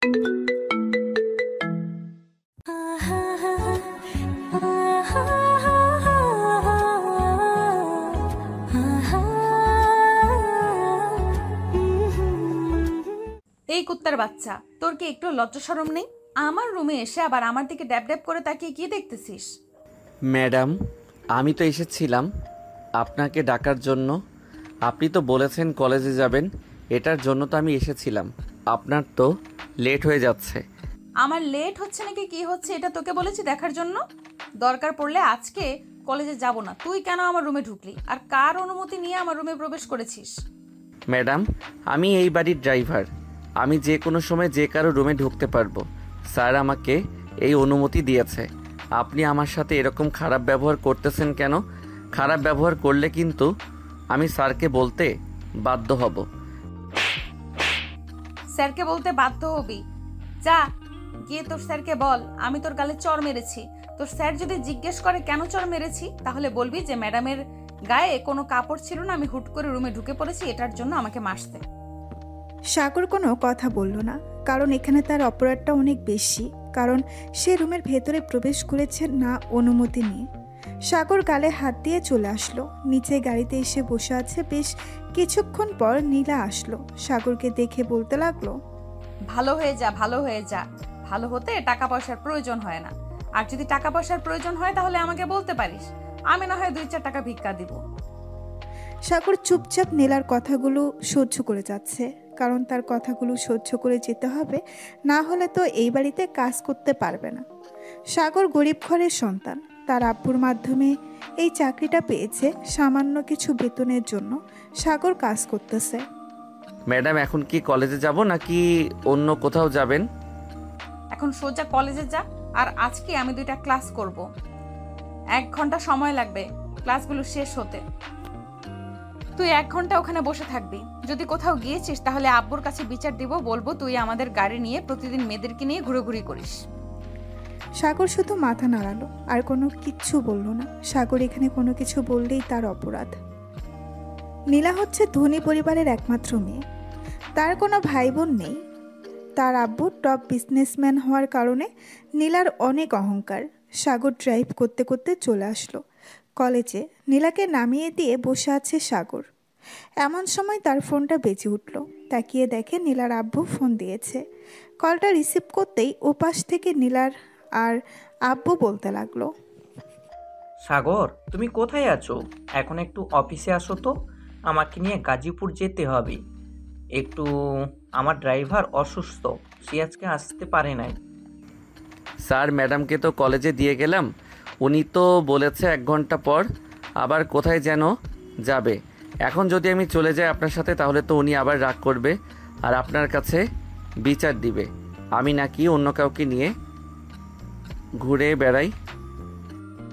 এই কুত্তার বাচ্চা, তোর কি একটু লজ্জা শরম নেই? আমার রুমে এসে আবার আমার দিকে ড্যাব ড্যাব করে তাকিয়ে কি দেখতেছিস? ম্যাডাম, আমি তো এসেছিলাম আপনাকে ডাকার জন্য। আপনি তো বলেছেন কলেজে যাবেন, এটার জন্য তো আমি এসেছিলাম। আপনার তো লেট হয়ে যাচ্ছে। আমার লেট হচ্ছে নাকি কি হচ্ছে এটা তোকে বলেছি দেখার জন্য? দরকার পড়লে আজকে কলেজে যাব না। তুই কেন আমার রুমে ঢুকলি আর কার অনুমতি নিয়ে আমার রুমে প্রবেশ করেছিস? ম্যাডাম, আমি এই বাড়ির ড্রাইভার, আমি যে কোনো সময় যে কারো রুমে ঢুকতে পারবো। স্যার আমাকে এই অনুমতি দিয়েছে। আপনি আমার সাথে এরকম খারাপ ব্যবহার করতেছেন কেন? খারাপ ব্যবহার করলে কিন্তু আমি স্যারকে বলতে বাধ্য হব। স্যারকে বলতে বাধ্য হবি? যা গিয়ে তোর স্যারকে বল আমি তোর গালে চড় মেরেছি। তোর স্যার যদি জিজ্ঞেস করে কেন চড় মেরেছি, তাহলে বলবি যে ম্যাডামের গায়ে কোনো কাপড় ছিল না, আমি হুট করে রুমে ঢুকে পড়েছি, এটার জন্য আমাকে মারতে। সাগর কোনো কথা বলল না, কারণ এখানে তার অপরাধটা অনেক বেশি। কারণ সে রুমের ভেতরে প্রবেশ করেছে না অনুমতি নিয়ে। সাগর গালে হাত দিয়ে চলে আসলো, নিচে গাড়িতে এসে বসে আছে। বেশ কিছুক্ষণ পর নীলা আসলো, সাগরকে দেখে বলতে লাগলো, ভালো হয়ে যা, ভালো হয়ে যা। ভালো হতে টাকা পয়সার প্রয়োজন হয় না। আর যদি টাকা পয়সার প্রয়োজন হয় তাহলে আমাকে বলতে পারিস, আমি না হয় 2-4 টাকা ভিক্ষা দিব। সাগর চুপচাপ নীলার কথাগুলো সহ্য করে যাচ্ছে, কারণ তার কথাগুলো সহ্য করে যেতে হবে, না হলে তো এই বাড়িতে কাজ করতে পারবে না। সাগর গরিব ঘরের সন্তান, তার আব্বুর মাধ্যমে এই চাকরিটা পেয়েছে। সামান্য কিছু বেতনের জন্য সাগর কাজ করতেছে। ম্যাডাম, এখন কি কলেজে যাব নাকি অন্য কোথাও যাবেন? এখন সোজা কলেজে যা, আর আজকে আমি 2টা ক্লাস করব। 1 ঘন্টা সময় লাগবে ক্লাসগুলো শেষ হতে। তুই 1 ঘন্টা ওখানে বসে থাকবি। যদি কোথাও গিয়েছিস তাহলে আব্বুর কাছে বিচার দিব, বলবো তুই আমাদের গাড়ি নিয়ে প্রতিদিন মেয়েদেরকে নিয়ে ঘুরোঘুরি করিস। সাগর শুধু মাথা নাড়ালো, আর কোনো কিচ্ছু বলল না। সাগর এখানে কোনো কিছু বললেই তার অপরাধ। নীলা হচ্ছে ধনী পরিবারের একমাত্র মেয়ে, তার কোনো ভাই বোন নেই। তার আব্বু টপ বিজনেসম্যান হওয়ার কারণে নীলার অনেক অহংকার। সাগর ড্রাইভ করতে করতে চলে আসলো কলেজে। নীলাকে নামিয়ে দিয়ে বসে আছে সাগর। এমন সময় তার ফোনটা বেজে উঠল। তাকিয়ে দেখে নীলার আব্বু ফোন দিয়েছে। কলটা রিসিভ করতেই ওপাশ থেকে নীলার আর আব্বু বলতে লাগলো, সাগর, তুমি কোথায় আছো? এখন একটু অফিসে আসো তো, আমাকে নিয়ে গাজীপুর যেতে হবে একটু। আমার ড্রাইভার অসুস্থ, সে আজকে আসতে পারে নাই। স্যার, ম্যাডামকে তো কলেজে দিয়ে গেলাম, উনি তো বলেছে 1 ঘন্টা পর আবার কোথায় যেন যাবে। এখন যদি আমি চলে যাই আপনার সাথে, তাহলে তো উনি আবার রাগ করবে আর আপনার কাছে বিচার দিবে আমি নাকি অন্য কাউকে নিয়ে ঘুরে বেড়াই।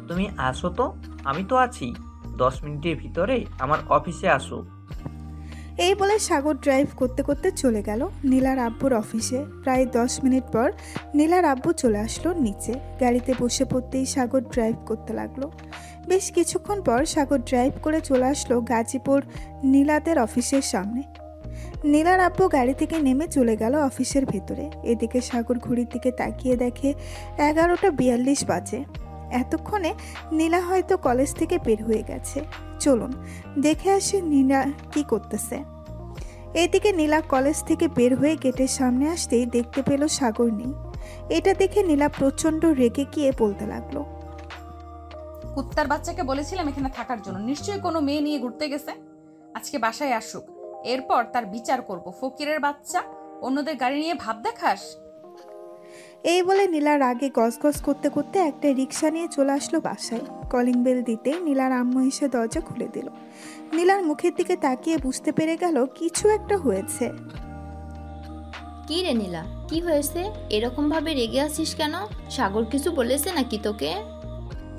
তুমি আসো তো, আমি তো আছি। 10 মিনিটের ভিতরে আমার অফিসে আসো। এই বলে সাগর ড্রাইভ করতে করতে চলে গেল নীলার আব্বুর অফিসে। প্রায় 10 মিনিট পর নীলার আব্বু চলে আসলো নিচে। গাড়িতে বসে পড়তেই সাগর ড্রাইভ করতে লাগলো। বেশ কিছুক্ষণ পর সাগর ড্রাইভ করে চলে আসলো গাজীপুর নীলাদের অফিসের সামনে। নীলার আব্বু গাড়ি থেকে নেমে চলে গেল অফিসের ভেতরে। এদিকে সাগর ঘড়ির দিকে তাকিয়ে দেখে 11:42 বাজে। এতক্ষণে নীলা হয়তো কলেজ থেকে বের হয়ে গেছে। চলুন দেখে আসে নীলা কি করতেছে। এদিকে নীলা কলেজ থেকে বের হয়ে গেটের সামনে আসতেই দেখতে পেল সাগর নেই। এটা দেখে নীলা প্রচন্ড রেগে গিয়ে বলতে লাগলো, কুত্তার বাচ্চাকে বলেছিলাম এখানে থাকার জন্য, নিশ্চয়ই কোনো মেয়ে নিয়ে ঘুরতে গেছে। আজকে বাসায় আসুক, এরপর তার বিচার করব। ফকিরের বাচ্চা, অন্যদের গাড়ি নিয়ে ভাব দেখাস। এই বলে নীলা রাগে গজগজ করতে করতে একটা রিক্সা নিয়ে চলে আসলো বাসায়। কলিং বেল দিতেই নীলার আম্মু এসে দরজা খুলে দিল। নীলার মুখের দিকে তাকিয়ে বুঝতে পেরে গেল কিছু একটা হয়েছে। কি রে নীলা, কি হয়েছে? এরকম ভাবে রেগে আছিস কেন? সাগর কিছু বলেছে নাকি তোকে?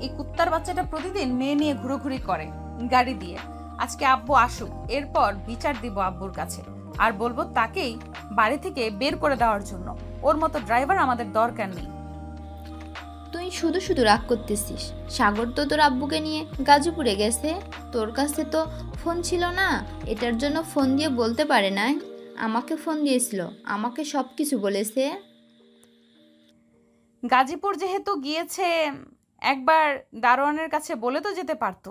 এই কুত্তার বাচ্চাটা প্রতিদিন মেয়ে নিয়ে ঘুরোঘুরি করে গাড়ি দিয়ে। আজকে আব্বু আসুক, এরপর বিচার দিব আব্বুর কাছে, আর বলবো তাকেই বাড়ি থেকে বের করে দেওয়ার জন্য। ওর মতো ড্রাইভার আমাদের দরকার নেই। তুই শুধু শুধু রাগ করতেছিস। সাগর তো তোর আব্বুকে নিয়ে গাজীপুরে গেছে, তোর কাছে তো ফোন ছিল না, এটার জন্য ফোন দিয়ে বলতে পারে না। আমাকে ফোন দিয়েছিল, আমাকে সব কিছু বলেছে। গাজীপুর যেহেতু গিয়েছে, একবার দারোয়ানের কাছে বলে তো যেতে পারতো।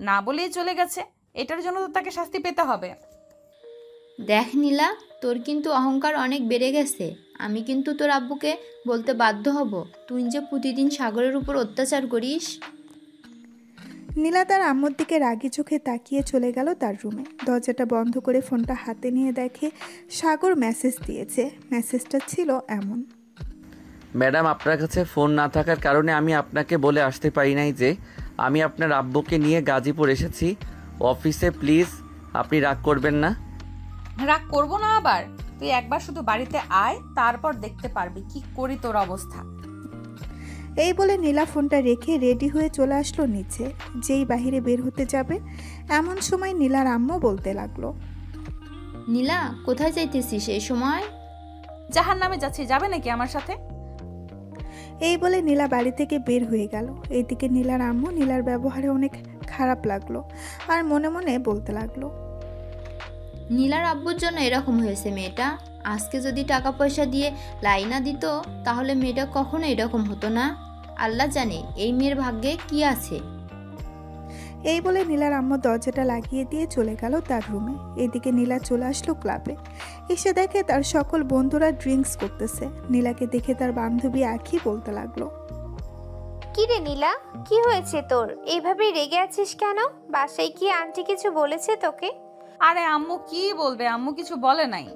না বলেই চলে গেছে, এটার জন্য তো তাকে শাস্তি পেতে হবে। দেখ নীলা, তোর কিন্তু অহংকার অনেক বেড়ে গেছে। আমি কিন্তু তোর আব্বুকে বলতে বাধ্য হব তুই যে প্রতিদিন সাগরের উপর অত্যাচার করিস। নীলা তার আম্মুর দিকে রাগি চোখে তাকিয়ে চলে গেল তার রুমে। দরজাটা বন্ধ করে ফোনটা হাতে নিয়ে দেখে সাগর মেসেজ দিয়েছে। মেসেজটা ছিল এমন: ম্যাডাম, আপনার কাছে ফোন না থাকার কারণে আমি আপনাকে বলে আসতে পারি নাই যে আমি আপনার আব্বুকে নিয়ে গাজীপুর এসেছি অফিসে। প্লিজ আপনি রাগ করবেন না। রাগ করবো না আবার? তুই একবার শুধু বাড়িতে আয়, তারপর দেখতে পারবি কি করি তোর অবস্থা। এই বলে নীলা ফোনটা রেখে রেডি হয়ে চলে আসলো নিচে। যেই বাহিরে বের হতে যাবে এমন সময় নীলার আম্মু বলতে লাগলো: নীলা, কোথায় যাইতেছিস এই সময়? জাহার নামে যাচ্ছি, যাবে নাকি আমার সাথে? এই বলে নীলা বাড়ি থেকে বের হয়ে গেল। এইদিকে নীলার আম্মু নীলার ব্যবহারে অনেক খারাপ লাগলো আর মনে মনে বলতে লাগলো: নীলার আব্বুর জন্য এরকম হয়েছে মেয়েটা। আজকে যদি টাকা পয়সা দিয়ে লাইনা দিত তাহলে মেয়েটা কখনো এরকম হতো না। আল্লাহ জানে এই মেয়ের ভাগ্যে কি আছে। এই বলে নীলার আম্মু দরজাটা লাগিয়ে দিয়ে চলে গেল তার রুমে। এদিকে নীলা চলে আসলো ক্লাবে। এসে দেখে তার সকল বন্ধুরা ড্রিঙ্কস করতেছে। নীলাকে দেখে তার বান্ধবী আখি বলতে লাগলো: কি রে নীলা, কি হয়েছে তোর? এইভাবে রেগে আছিস কেন? বাসায় কি আন্টি কিছু বলেছে তোকে? আরে আম্মু কি বলবে, আম্মু কিছু বলে নাই।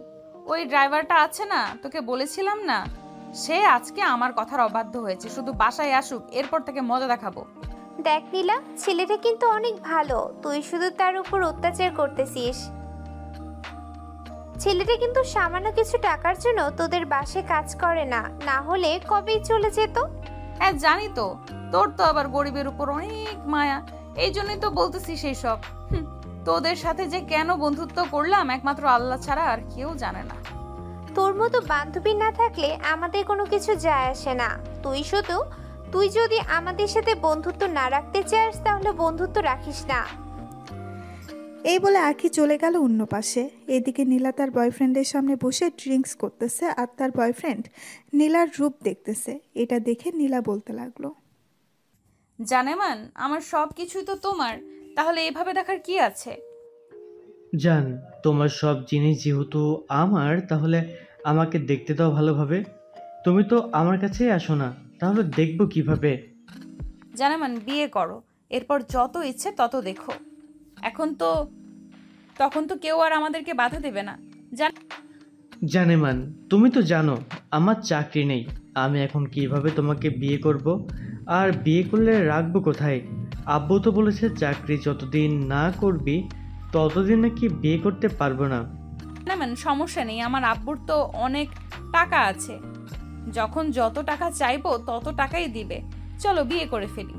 ওই ড্রাইভারটা আছে না, তোকে বলেছিলাম না, সে আজকে আমার কথার অবাধ্য হয়েছে। শুধু বাসায় আসুক, এরপর থেকে মজা দেখাবো। দেখ নীলা, ছেলেটা কিন্তু অনেক ভালো, তুই শুধু তার উপর অত্যাচার করতেছিস। ছেলেটা কিন্তু সামান্য কিছু টাকার জন্য তোদের বাসে কাজ করে না, না হলে কবেই চলে যেত। হ্যাঁ জানি তো, তোর তো আবার গরিবের উপর অনেক মায়া, এই জন্যই তো বলতেছি সেই সব। তোদের সাথে যে কেন বন্ধুত্ব করলাম একমাত্র আল্লাহ ছাড়া আর কেউ জানে না। তোর মতো বান্ধবী না থাকলে আমাদের কোনো কিছু যায় আসে না। তুই যদি আমাদের সাথে বন্ধুত্ব না রাখতে চাস তাহলে বন্ধুত্ব রাখিস না। এই বলে আখি চলে গেল অন্য পাশে। এদিকে নীলা তার বয়ফ্রেন্ডের সামনে বসে ড্রিঙ্কস করতেছে আর তার বয়ফ্রেন্ড নীলার রূপ দেখতেছে। এটা দেখে নীলা বলতে লাগলো: জানেমান, আমার সব কিছুই তো তোমার, তাহলে এভাবে দেখার কি আছে? জান, তোমার সব জিনিস যেহেতু আমার, তাহলে আমাকে দেখতে দাও ভালোভাবে। তুমি তো আমার কাছেই আসো না, তাহলে দেখবো কিভাবে? জানেমান, বিয়ে করো, এরপর যত ইচ্ছে তত দেখো। তখন তো কেউ আর আমাদেরকে বাধা দেবে না। জানেমান, তুমি তো জানো আমার চাকরি নেই। আমি এখন কিভাবে তোমাকে বিয়ে করব? আর বিয়ে করলে রাখবো কোথায়? আব্বু তো বলেছে চাকরি যতদিন না করবি ততদিন নাকি বিয়ে করতে পারবো না। জানেমান, সমস্যা নেই, আমার আব্বুর তো অনেক টাকা আছে, যখন যত টাকা চাইবো তত টাকাই দিবে। চলো বিয়ে করে ফেলি।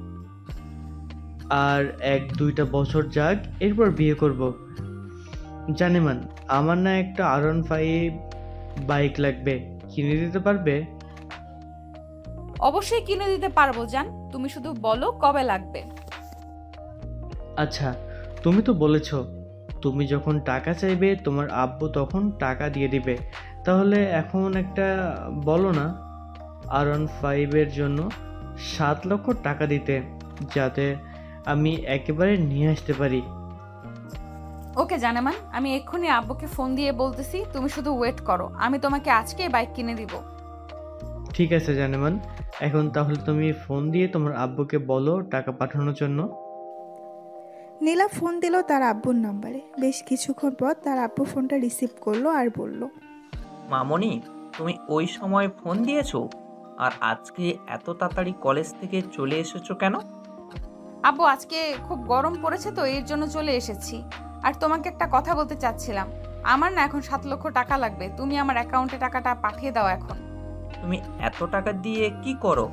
আর 1-2টা বছর যাক, এরপর বিয়ে করব। জানেমান, আমার না একটা R15 বাইক লাগবে, কিনে দিতে পারবে? অবশ্যই কিনে দিতে পারবো জান, তুমি শুধু বলো কবে লাগবে। আচ্ছা, তুমি তো বলেছ তুমি যখন টাকা চাইবে তোমার আব্বু তখন টাকা দিয়ে দিবে, তাহলে এখন একটা বলো না R15 এর জন্য 7 লক্ষ টাকা দিতে, যাতে আমি একেবারে নিয়ে আসতে পারি। ওকে জানেমান, আমি এক্ষুনি আব্বুকে ফোন দিয়ে বলতেছি, তুমি শুধু ওয়েট করো, আমি তোমাকে আজকেই বাইক কিনে দিব। ঠিক আছে জানেমান, এখন তাহলে তুমি ফোন দিয়ে তোমার আব্বুকে বলো টাকা পাঠানোর জন্য। নীলা ফোন দিল তার আব্বুর নাম্বারে। বেশ কিছুক্ষণ পর তার আব্বু ফোনটা রিসিভ করলো আর বলল: মামনি, তুমি ওই সময় ফোন দিয়েছো? আর আজকে এত তাড়াতাড়ি কলেজ থেকে চলে এসেছো কেন? আব্বু, আজকে খুব গরম পড়েছে তো এর জন্য চলে এসেছি। আর তোমাকে একটা কথা বলতে চাচ্ছিলাম, আমার না এখন 7 লক্ষ টাকা লাগবে, তুমি আমার অ্যাকাউন্টে টাকাটা পাঠিয়ে দাও এখন। তুমি এত টাকা দিয়ে কি করো?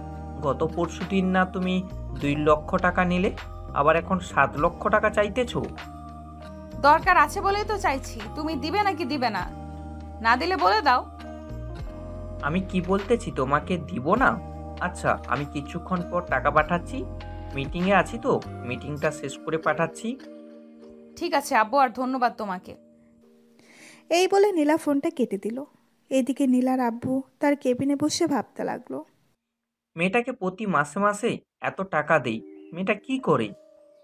গত পরশুদিন না তুমি 2 লক্ষ টাকা নিলে, আবার এখন 7 লক্ষ টাকা চাইতেছো? দরকার আছে বলেই তো চাইছি, তুমি দিবে নাকি দিবে না? না দিলে বলে দাও। আমি কি বলতেছি তোমাকে দিব না? আচ্ছা, আমি কিছুক্ষণ পর টাকা পাঠাচ্ছি, মিটিংয়ে আছি তো, মিটিংটা শেষ করে পাঠাচ্ছি। ঠিক আছে আব্বু, আর ধন্যবাদ তোমাকে। এই বলে নীলা ফোনটা কেটে দিল। এদিকে নীলার আব্বু তার কেবিনে বসে ভাবতে লাগলো। মেয়েটাকে প্রতি মাসে মাসে এত টাকা দেই, মেয়েটা কি করে?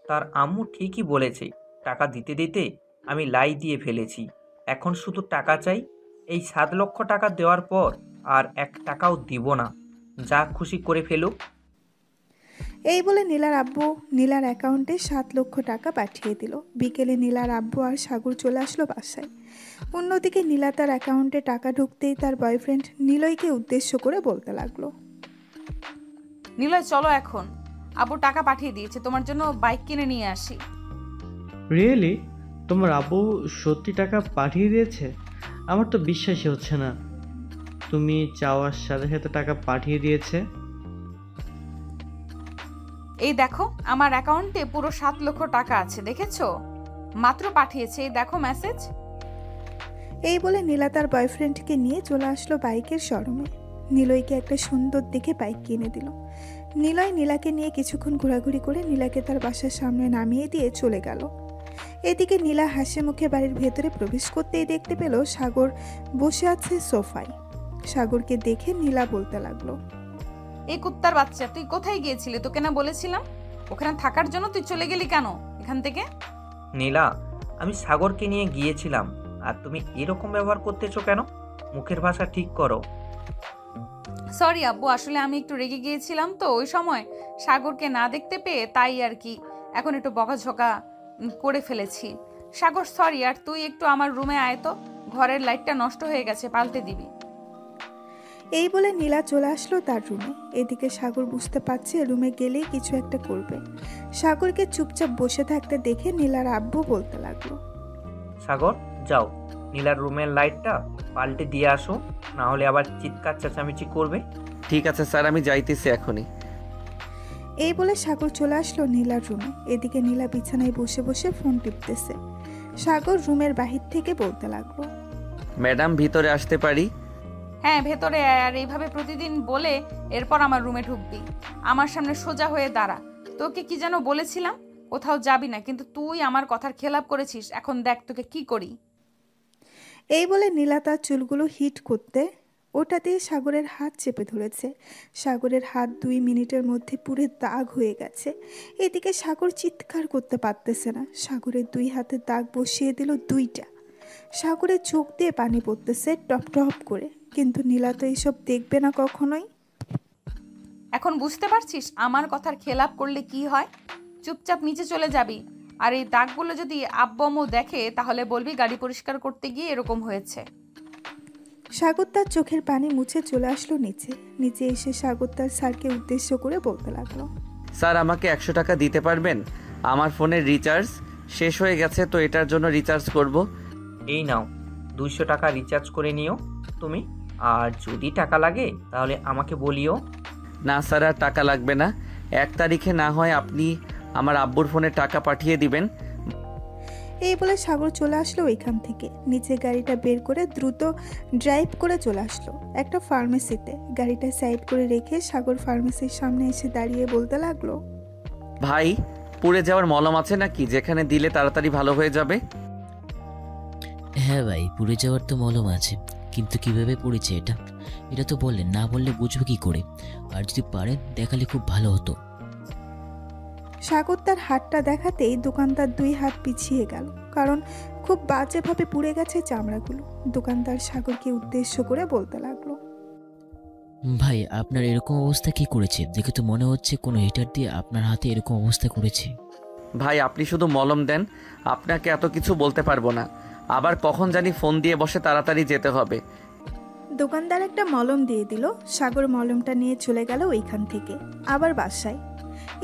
তার আম্মু ঠিকই বলেছে, টাকা দিতে দিতে আমি লাই দিয়ে ফেলেছি। এখন শুধু টাকা চাই। এই 7 লক্ষ টাকা দেওয়ার পর আর 1 টাকাও দিব না। যা খুশি করে ফেলুক। এই বলে নীলার আব্বু নীলার অ্যাকাউন্টে 7 লক্ষ টাকা পাঠিয়ে দিল। বিকেলে নীলার আব্বু আর সাগর চলে আসলো বাসায়। অন্যদিকে নীলা তার অ্যাকাউন্টে টাকা ঢুকতেই তার বয়ফ্রেন্ড নিলয়কে উদ্দেশ্য করে বলতে লাগলো। নিলয় চলো এখন, আব্বু টাকা পাঠিয়ে দিয়েছে, তোমার জন্য বাইক কিনে নিয়ে আসি। রিয়েলি? তোমার আব্বু সত্যি টাকা পাঠিয়ে দিয়েছে? আমার তো বিশ্বাসই হচ্ছে না। তুমি চাওয়ার সাথে সাথে টাকা পাঠিয়ে দিয়েছে? এই দেখো, আমার অ্যাকাউন্টে পুরো 7 লক্ষ টাকা আছে, দেখেছো? মাত্র পাঠিয়েছে, এই দেখো মেসেজ। এই বলে নীলা তার বয়ফ্রেন্ডকে নিয়ে চলে আসলো বাইকের শোরুমে। নিলয়কে একটা সুন্দর দেখে বাইক কিনে দিল। নিলয় নীলাকে নিয়ে কিছুক্ষণ ঘোরাঘুরি করে নীলাকে তার বাসার সামনে নামিয়ে দিয়ে চলে গেল। এদিকে নীলা হাসি মুখে বাড়ির ভেতরে প্রবেশ করতেই দেখতে পেল সাগর বসে আছে সোফায়। সাগরকে দেখে নীলা বলতে লাগলো। এই কুত্তার বাচ্চা, তুই কোথায় গিয়েছিলি? তোকে না বলেছিলাম ওখানে থাকার জন্য, তুই চলে গেলি কেন এখান থেকে? নীলা, আমি সাগরকে নিয়ে গিয়েছিলাম, আর তুমি এরকম ব্যবহার করতেছো কেন? মুখের ভাষা ঠিক করো। সরি আব্বু, আসলে আমি একটু রেগে গিয়েছিলাম তো ওই সময়, সাগরকে না দেখতে পেয়ে, তাই আর কি এখন একটু বকাঝকা করে ফেলেছি। সাগর সরি, আর তুই একটু আমার রুমে আয় তো, ঘরের লাইটটা নষ্ট হয়ে গেছে, পাল্টে দিবি। এই বলে নীলা চলে আসলো তার রুমে। এদিকে সাগর বুঝতে পারছে রুমে গেলেই কিছু একটা করবে। সাগরকে চুপচাপ বসে থাকতে দেখে নীলার আব্বু বলতে লাগলো। সাগর, যাও নীলার রুমের লাইটটা পাল্টে দিয়ে আসো, না হলে আবার চিৎকার চেঁচামেচি করবে। ঠিক আছে স্যার, আমি যাইতেছি এখনই। এই বলে সাগর চলে আসলো নীলার রুমে। এদিকে নীলা বিছানায় বসে বসে ফোন টিপতেছে। সাগর রুমের বাহির থেকে বলতে লাগলো। ম্যাডাম, ভিতরে আসতে পারি? হ্যাঁ ভেতরে আয়, আর এইভাবে প্রতিদিন বলে এরপর আমার রুমে ঢুকবি। আমার সামনে সোজা হয়ে দাঁড়া। তোকে কি যেন বলেছিলাম, কোথাও যাবি না, কিন্তু তুই আমার কথার খেলাপ করেছিস। এখন দেখ তোকে কি করি। এই বলে নীলা তার চুলগুলো হিট করতে ওটাতেই সাগরের হাত চেপে ধরেছে। সাগরের হাত 2 মিনিটের মধ্যে পুরো দাগ হয়ে গেছে। এদিকে সাগর চিৎকার করতে পারতেছে না। সাগরের 2 হাতে দাগ বসিয়ে দিল 2টা। সাগরের চোখ দিয়ে পানি পড়তেছে টপ টপ করে, কিন্তু নীলা তো এইসব দেখবে না কখনোই। এখন বুঝতে পারছিস আমার কথার খেলাপ করলে কি হয়? চুপচাপ নিচে চলে যাবি। আর এই দাগগুলো যদি আব্বু আম্মু দেখে তাহলে বলবি গাড়ি পরিষ্কার করতে গিয়ে এরকম হয়েছে। সাগর তার চোখের পানি মুছে চলে আসলো নিচে। নিচে এসে সাগর তার স্যারকে উদ্দেশ্য করে বলতে লাগলো। স্যার, আমাকে 100 টাকা দিতে পারবেন? আমার ফোনের রিচার্জ শেষ হয়ে গেছে, তো এটার জন্য রিচার্জ করব। এই নাও, 200 টাকা রিচার্জ করে নিও তুমি। আর যদি টাকা লাগে তাহলে আমাকে বলিও। না স্যার, আর টাকা লাগবে না। 1 তারিখে না হয় আপনি আমার আব্বুর ফোনে টাকা পাঠিয়ে দিবেন। এই বলে সাগর চলে আসলো ওইখান থেকে। নিচে গাড়িটা বের করে দ্রুত ড্রাইভ করে চলে আসলো একটা ফার্মেসিতে। গাড়িটা সাইড করে রেখে সাগর ফার্মেসির সামনে এসে দাঁড়িয়ে বলতে লাগলো। ভাই, পুড়ে যাওয়ার মলম আছে নাকি, যেখানে দিলে তাড়াতাড়ি ভালো হয়ে যাবে? হ্যাঁ ভাই, পুড়ে যাওয়ার তো মলম আছে, কিন্তু কিভাবে পড়েছে এটা এটা তো বললেন না, বললে বুঝবো কি করে? আর যদি পারেন দেখালে খুব ভালো হতো। সাগর তার হাতটা দেখাতেই দোকানদার 2 হাত পিছিয়ে গেল, কারণ খুব বাজেভাবে পুড়ে গেছে চামড়াগুলো। দোকানদার সাগরকে উদ্দেশ্য করে বলতে লাগলো। ভাই, আপনার এরকম অবস্থা কি করেছে? দেখে তো মনে হচ্ছে কোনো হিটার দিয়ে আপনার হাতে এরকম অবস্থা করেছে। ভাই, আপনি শুধু মলম দেন, আপনাকে এত কিছু বলতে পারবো না। আবার কখন জানি ফোন দিয়ে বসে তাড়াতাড়ি যেতে হবে। দোকানদার একটা মলম দিয়ে দিল। সাগর মলমটা নিয়ে চলে গেল ওইখান থেকে আবার বাসায়।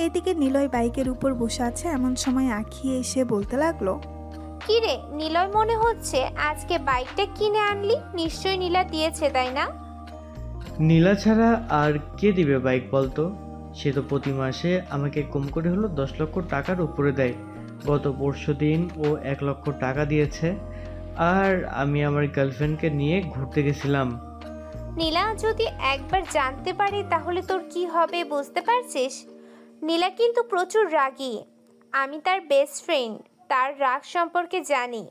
এদিকে নিলয় বাইকের উপর বসে আছে। এমন সময় আঁখিয়ে এসে বলতে লাগলো। কি রে নিলয়, মনে হচ্ছে আজকে বাইকটা কিনে আনলি? নিশ্চয়ই নীলা দিয়েছে, তাই না? নীলা ছাড়া আর কে দিবে বাইক বলতো? সে তো প্রতি মাসে আমাকে কম করে হলো 10 লক্ষ টাকার উপরে দেয়। গত পরশুদিন ও 1 লক্ষ টাকা দিয়েছে। আর আমি আমার গার্লফ্রেন্ডকে নিয়ে ঘুরতে গেছিলাম। নীলা যদি একবার জানতে পারে তাহলে তোর কি হবে বুঝতে পারছিস? নীলা কিন্তু প্রচুর রাগী। আমি তার বেস্ট ফ্রেন্ড, তার রাগ সম্পর্কে জানি।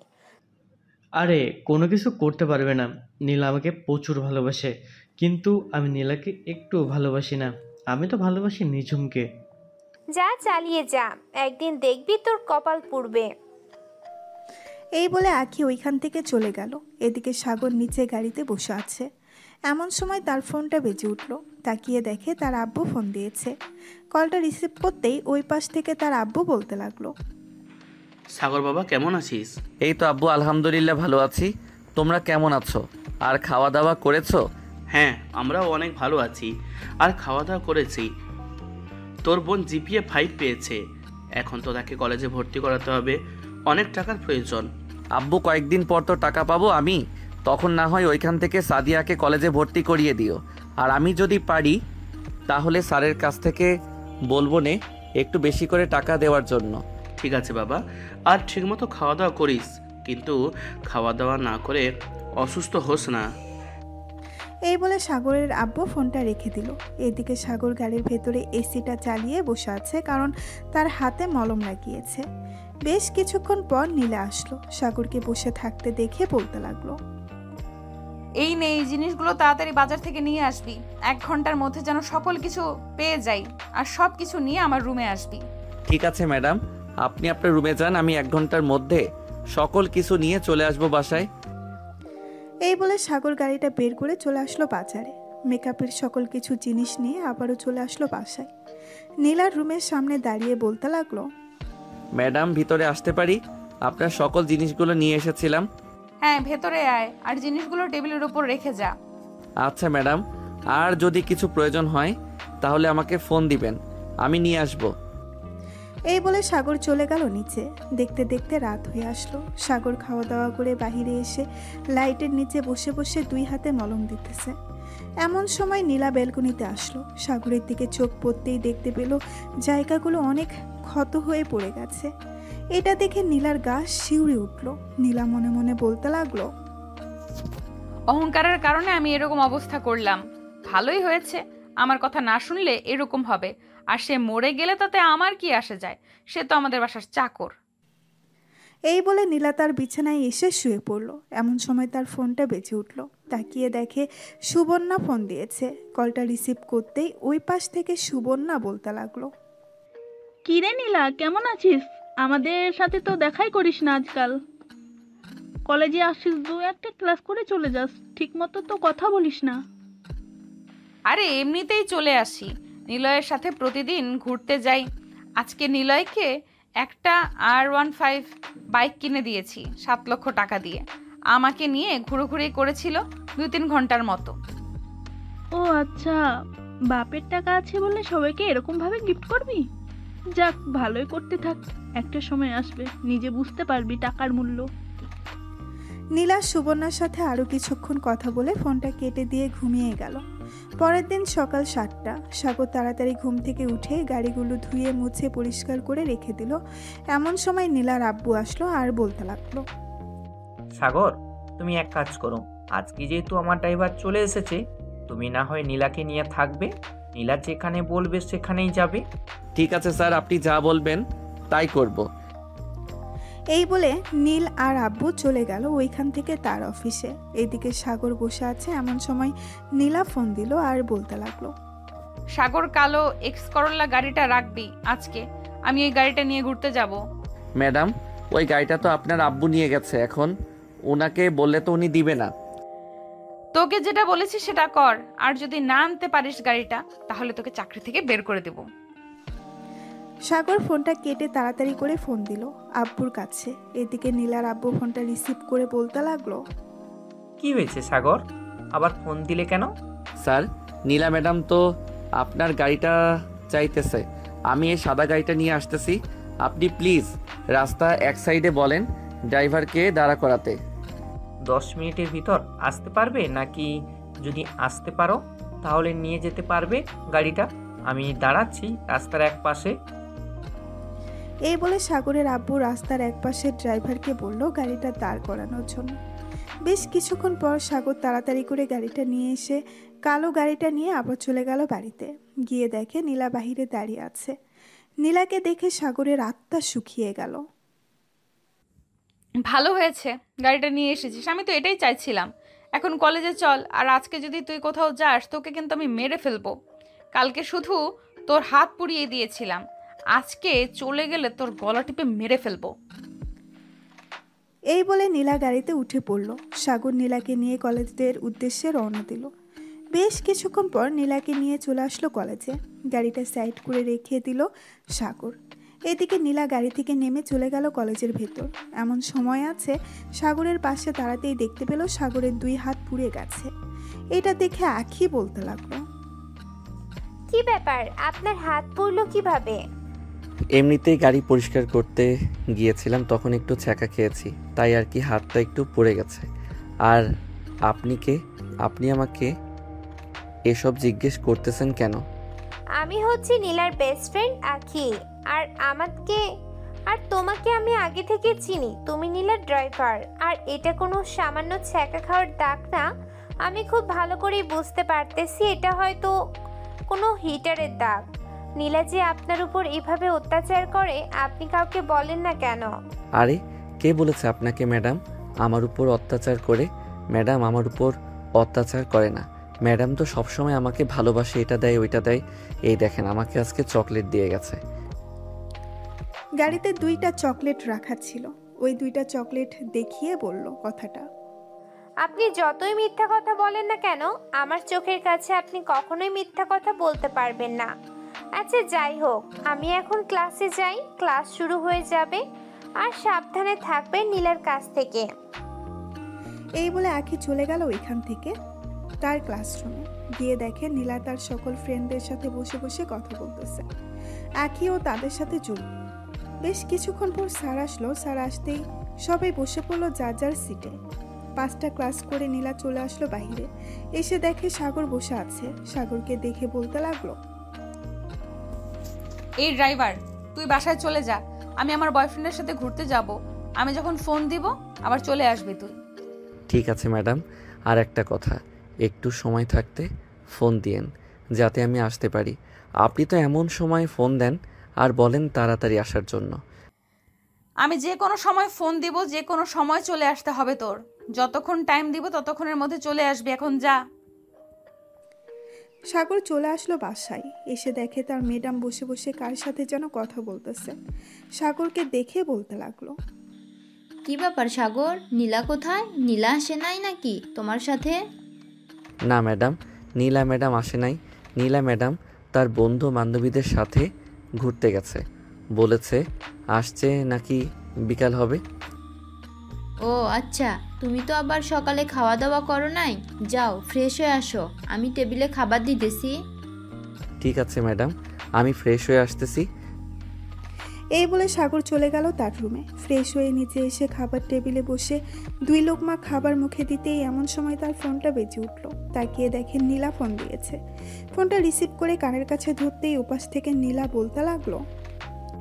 আরে কোনো কিছু করতে পারবে না। নীলা আমাকে প্রচুর ভালোবাসে, কিন্তু আমি নীলাকে একটু ভালোবাসি না। আমি তো ভালোবাসি নিঝুমকে। যা, চালিয়ে যা, একদিন দেখবি তোর কপাল পুড়বে। এই বলে আঁখি ওইখান থেকে চলে গেল। এদিকে সাগর নিচে গাড়িতে বসে আছে। এমন সময় তার ফোনটা বেজে উঠল। তাকিয়ে দেখে তার আব্বু ফোন দিয়েছে। কলটা রিসিভ করতেই ওই পাশ থেকে তার আব্বু বলতে লাগলো, সাগর বাবা কেমন আছিস? এই তো আব্বু, আলহামদুলিল্লাহ ভালো আছি। তোমরা কেমন আছো? আর খাওয়া দাওয়া করেছো? হ্যাঁ, আমরাও অনেক ভালো আছি আর খাওয়া দাওয়া করেছি। তোর বোন জিপিএ 5 পেয়েছে, এখন তো তাকে কলেজে ভর্তি করাতে হবে, অনেক টাকার প্রয়োজন। আব্বু, কয়েকদিন পর তো টাকা পাবো আমি, তখন না হয় ওইখান থেকে সাদিয়াকে কলেজে ভর্তি করিয়ে দিও। আর আমি যদি পারি তাহলে স্যারের কাছ থেকে বলবো নে একটু বেশি করে টাকা দেওয়ার জন্য। ঠিক আছে বাবা, আর ঠিকমতো খাওয়া দাওয়া করিস, কিন্তু খাওয়া দাওয়া না করে অসুস্থ হোস না। এই বলে সাগরের আব্বু ফোনটা রেখে দিল। এদিকে সাগর গাড়ির ভেতরে এসিটা চালিয়ে বসে আছে, কারণ তার হাতে মলম লাগিয়েছে। বেশ কিছুক্ষণ পর নীলা আসলো। সাগরকে বসে থাকতে দেখে বলতে লাগলো, এই নে, এই জিনিসগুলো তাড়াতাড়ি বাজার থেকে নিয়ে আসবি। 1 ঘন্টার মধ্যে যেন সকল কিছু পেয়ে যাই, আর সব কিছু নিয়ে আমার রুমে আসবি। ঠিক আছে ম্যাডাম, আপনি আপনার রুমে যান, আমি 1 ঘন্টার মধ্যে সকল কিছু নিয়ে চলে আসবো বাসায়। এই বলে সাগর গাড়িটা বের করে চলে আসলো বাজারে। মেকআপের সকল কিছু জিনিস নিয়ে আবারও চলে আসলো বাসায়। নীলার রুমের সামনে দাঁড়িয়ে বলতে লাগলো, ম্যাডাম ভিতরে আসতে পারি? আপনার সকল জিনিসগুলো নিয়ে এসেছিলাম। হ্যাঁ, ভেতরে আয়, আর জিনিসগুলো টেবিলের উপর রেখে যা। আচ্ছা ম্যাডাম, আর যদি কিছু প্রয়োজন হয় তাহলে আমাকে ফোন দিবেন, আমি নিয়ে আসবো। এই বলে সাগর চলে গেল নিচে। দেখতে দেখতে রাত হয়ে আসলো। সাগর খাওয়া দাওয়া করে বাহিরে এসে লাইটের নিচে বসে বসে 2 হাতে মলম দিতেছে। এমন সময় নীলা বেলকনিতে আসলো। সাগরের দিকে চোখ পড়তেই দেখতে পেল জায়গাগুলো অনেক ক্ষত হয়ে পড়ে গেছে। এটা দেখে নীলার গা শিউরে উঠল। নীলা মনে মনে বলতে লাগলো, অহংকারের কারণে আমি এরকম অবস্থা করলাম। ভালোই হয়েছে, আমার কথা না শুনলে এরকম হবে। আর সে মরে গেলে তাতে আমার কি আসে যায়, সে তো আমাদের বাসার চাকর। এই বলে নীলা তার বিছানায় এসে শুয়ে পড়ল। এমন সময় তার ফোনটা বেজে উঠল। তাকিয়ে দেখে সুবর্ণা ফোন দিয়েছে। কলটা রিসিভ করতেই ওই পাশ থেকে সুবর্ণা বলতে লাগলো, কি রে নীলা, কেমন আছিস? আমাদের সাথে তো দেখাই করিস না আজকাল। কলেজে আসিস 2-1টা ক্লাস করে চলে যাস, ঠিক মতো তো কথা বলিস না। আরে এমনিতেই চলে আসি, নিলয়ের সাথে প্রতিদিন ঘুরতে যাই। আজকে নিলয়কে একটা R15 বাইক কিনে দিয়েছি 7 লক্ষ টাকা দিয়ে। আমাকে নিয়ে ঘুরোঘুরি করেছিল 2-3 ঘন্টার মতো। ও আচ্ছা, বাপের টাকা আছে বলে সবাইকে এরকম ভাবে গিফট করবি? যাক, ভালোই করতে থাক, একটা সময় আসবে নিজে বুঝতে পারবি টাকার মূল্য। নীলা সুবর্ণার সাথে আরও কিছুক্ষণ কথা বলে ফোনটা কেটে দিয়ে ঘুমিয়ে গেল। পরের দিন সকাল 7টা। সাগর তাড়াতাড়ি ঘুম থেকে উঠে গাড়িগুলো ধুয়ে মুছে পরিষ্কার করে রেখে দিল। এমন সময় নীলার আব্বু আসলো আর বলতে লাগলো, সাগর, তুমি এক কাজ করো, আজকে যেহেতু আমার ড্রাইভার চলে এসেছে, তুমি না হয় নীলাকে নিয়ে থাকবে, নীলা যেখানে বলবে সেখানেই যাবে। ঠিক আছে স্যার, আপনি যা বলবেন তাই করব। এই বলে নীল আর আব্বু চলে গেল ওইখান থেকে তার অফিসে। এদিকে সাগর বসে আছে। এমন সময় নীলা ফোন দিল আর বলতে লাগলো, সাগর, কালো এক্স করোলা গাড়িটা রাখবি, আজকে আমি এই গাড়িটা নিয়ে ঘুরতে যাব। ম্যাডাম, ওই গাড়িটা তো আপনার আব্বু নিয়ে গেছে, এখন ওনাকে বললে তো উনি দিবে না। তোকে যেটা বলেছি সেটা কর, আর যদি না আনতে পারিস গাড়িটা, তাহলে তোকে চাকরি থেকে বের করে দেব। সাগর ফোনটা কেটে তাড়াতাড়ি করে ফোন দিল আব্বুর কাছে। এদিকে নীলার আব্বু ফোনটা রিসিভ করে বলতে লাগলো, কি হয়েছে সাগর, আবার ফোন দিলে কেন? স্যার, নীলা ম্যাডাম তো আপনার গাড়িটা চাইতেছে, আমি এই সাদা গাড়িটা নিয়ে আসতেছি। আপনি প্লিজ রাস্তা এক সাইডে বলেন ড্রাইভারকে দাঁড়া করাতে। 10 মিনিটের ভিতর আসতে পারবে নাকি? যদি আসতে পারো তাহলে নিয়ে যেতে পারবে গাড়িটা, আমি দাঁড়াচ্ছি রাস্তার এক পাশে। এই বলে সাগরের আব্বু রাস্তার একপাশে ড্রাইভারকে বলল গাড়িটা দাঁড় করানোর জন্য। বেশ কিছুক্ষণ পর সাগর তাড়াতাড়ি করে গাড়িটা নিয়ে এসে কালো গাড়িটা নিয়ে আবার চলে গেল বাড়িতে। গিয়ে দেখে নীলা বাহিরে দাঁড়িয়ে আছে। নীলাকে দেখে সাগরের আত্মা শুকিয়ে গেল। ভালো হয়েছে গাড়িটা নিয়ে এসেছিস, আমি তো এটাই চাইছিলাম। এখন কলেজে চল, আর আজকে যদি তুই কোথাও যাস তোকে কিন্তু আমি মেরে ফেলবো। কালকে শুধু তোর হাত পুড়িয়ে দিয়েছিলাম, আজকে চলে গেলে তোর গলা টিপে মেরে ফেলবো। এই বলে নীলা গাড়িতে উঠে পড়ল। সাগর নীলাকে নিয়ে কলেজের উদ্দেশ্যে রওনা দিল। বেশ কিছুক্ষণ পর নীলাকে নিয়ে চলে আসলো কলেজে। গাড়িটা সাইড করে রেখে দিল সাগর। এদিকে নীলা গাড়ি থেকে নেমে চলে গেল কলেজের ভেতর। এমন সময় আছে সাগরের পাশে দাঁড়াতেই দেখতে পেল সাগরের 2 হাত পুড়ে গেছে। এটা দেখে আখি বলতে লাগলো, কি ব্যাপার, আপনার হাত পুড়লো কিভাবে? এমনিতেই গাড়ি পরিষ্কার করতে গিয়েছিলাম, তখন একটু ছ্যাঁকা খেয়েছি, তাই আর কি হাতটা একটু পুড়ে গেছে। আর আপনি কে? আপনি আমাকে এসব জিজ্ঞেস করতেছেন কেন? আমি হচ্ছি নীলার বেস্ট ফ্রেন্ড আখি। আর তোমাকে আমি আগে থেকে চিনি, তুমি নীলার ড্রাইভার। আর এটা কোনো সামান্য ছ্যাঁকা খাওয়ার দাগ না, আমি খুব ভালো করেই বুঝতে পারতেছি এটা হয়তো কোনো হিটারের দাগ। নীলা যে আপনার উপর এভাবে অত্যাচার করে আপনি কাউকে বলেন না কেন? আরে কে বলেছে আপনাকে ম্যাডাম আমার উপর অত্যাচার করে? ম্যাডাম আমার উপর অত্যাচার করে না, ম্যাডাম তো সবসময় আমাকে ভালোবাসে, এটা দেয় ওইটা দেয়। এই দেখেন আমাকে আজকে চকলেট দিয়ে গেছে। গাড়িতে 2টা চকলেট রাখা ছিল। ওই 2টা চকলেট দেখিয়ে বলল কথাটা। আপনি যতই মিথ্যা কথা বলেন না কেন, আমার চোখের কাছে আপনি কখনোই মিথ্যা কথা বলতে পারবেন না। আচ্ছা যাই হোক, আমি এখন ক্লাসে যাই, ক্লাস শুরু হয়ে যাবে। আর সাবধানে থাকবেন নীলার কাছ থেকে। এই বলে আখি চলে গেল ওইখান থেকে তার ক্লাসরুমে। গিয়ে দেখে নীলা তার সকল ফ্রেন্ডদের সাথে বসে বসে কথা বলতেছে। আখিও তাদের সাথে যোগ। বেশ কিছুক্ষণ পর স্যার আসলো। স্যার আসতেই সবাই বসে পড়লো যার যার সিটে। 5টা ক্লাস করে নীলা চলে আসলো বাইরে। এসে দেখে সাগর বসে আছে। সাগরকে দেখে বলতে লাগলো, এই ড্রাইভার, তুই বাসায় চলে যা, আমি আমার বয়ফ্রেন্ডের সাথে ঘুরতে যাব। আমি যখন ফোন দিব আবার চলে আসবি তুই। ঠিক আছে ম্যাডাম, আর একটা কথা, একটু সময় থাকতে ফোন দিয়েন যাতে আমি আসতে পারি। আপনি তো এমন সময় ফোন দেন আর বলেন তাড়াতাড়ি আসার জন্য। আমি যে কোনো সময় ফোন দিব, যে কোনো সময় চলে আসতে হবে তোর। যতক্ষণ টাইম দিব ততক্ষণের মধ্যে চলে আসবি, এখন যা। সাগর চলে আসলো বাসায়। এসে দেখে তার ম্যাডাম বসে বসে কার সাথে যেন কথা বলতেছে। সাগরকে দেখে বলতে লাগলো, কি ব্যাপার সাগর, নীলা কোথায়? নীলা আসে নাই নাকি তোমার সাথে? না ম্যাডাম, নীলা ম্যাডাম আসে নাই। নীলা ম্যাডাম তার বন্ধু বান্ধবীদের সাথে ঘুরতে গেছে, বলেছে আসছে নাকি বিকাল হবে। ও আচ্ছা, তুমি তো আবার সকালে খাওয়া দাওয়া করো নাই, যাও ফ্রেশ হয়ে আসো, আমি টেবিলে খাবার দিতেছি। ঠিক আছে ম্যাডাম, আমি ফ্রেশ হয়ে আসতেছি। এই বলে সাগর চলে গেল তার রুমে। ফ্রেশ হয়ে নিচে এসে খাবার টেবিলে বসে 2 লোকমা খাবার মুখে দিতেই এমন সময় তার ফোনটা বেজে উঠল। তাকিয়ে দেখেন নীলা ফোন দিয়েছে। ফোনটা রিসিভ করে কানের কাছে ধরতেই উপাস থেকে নীলা বলতে লাগলো,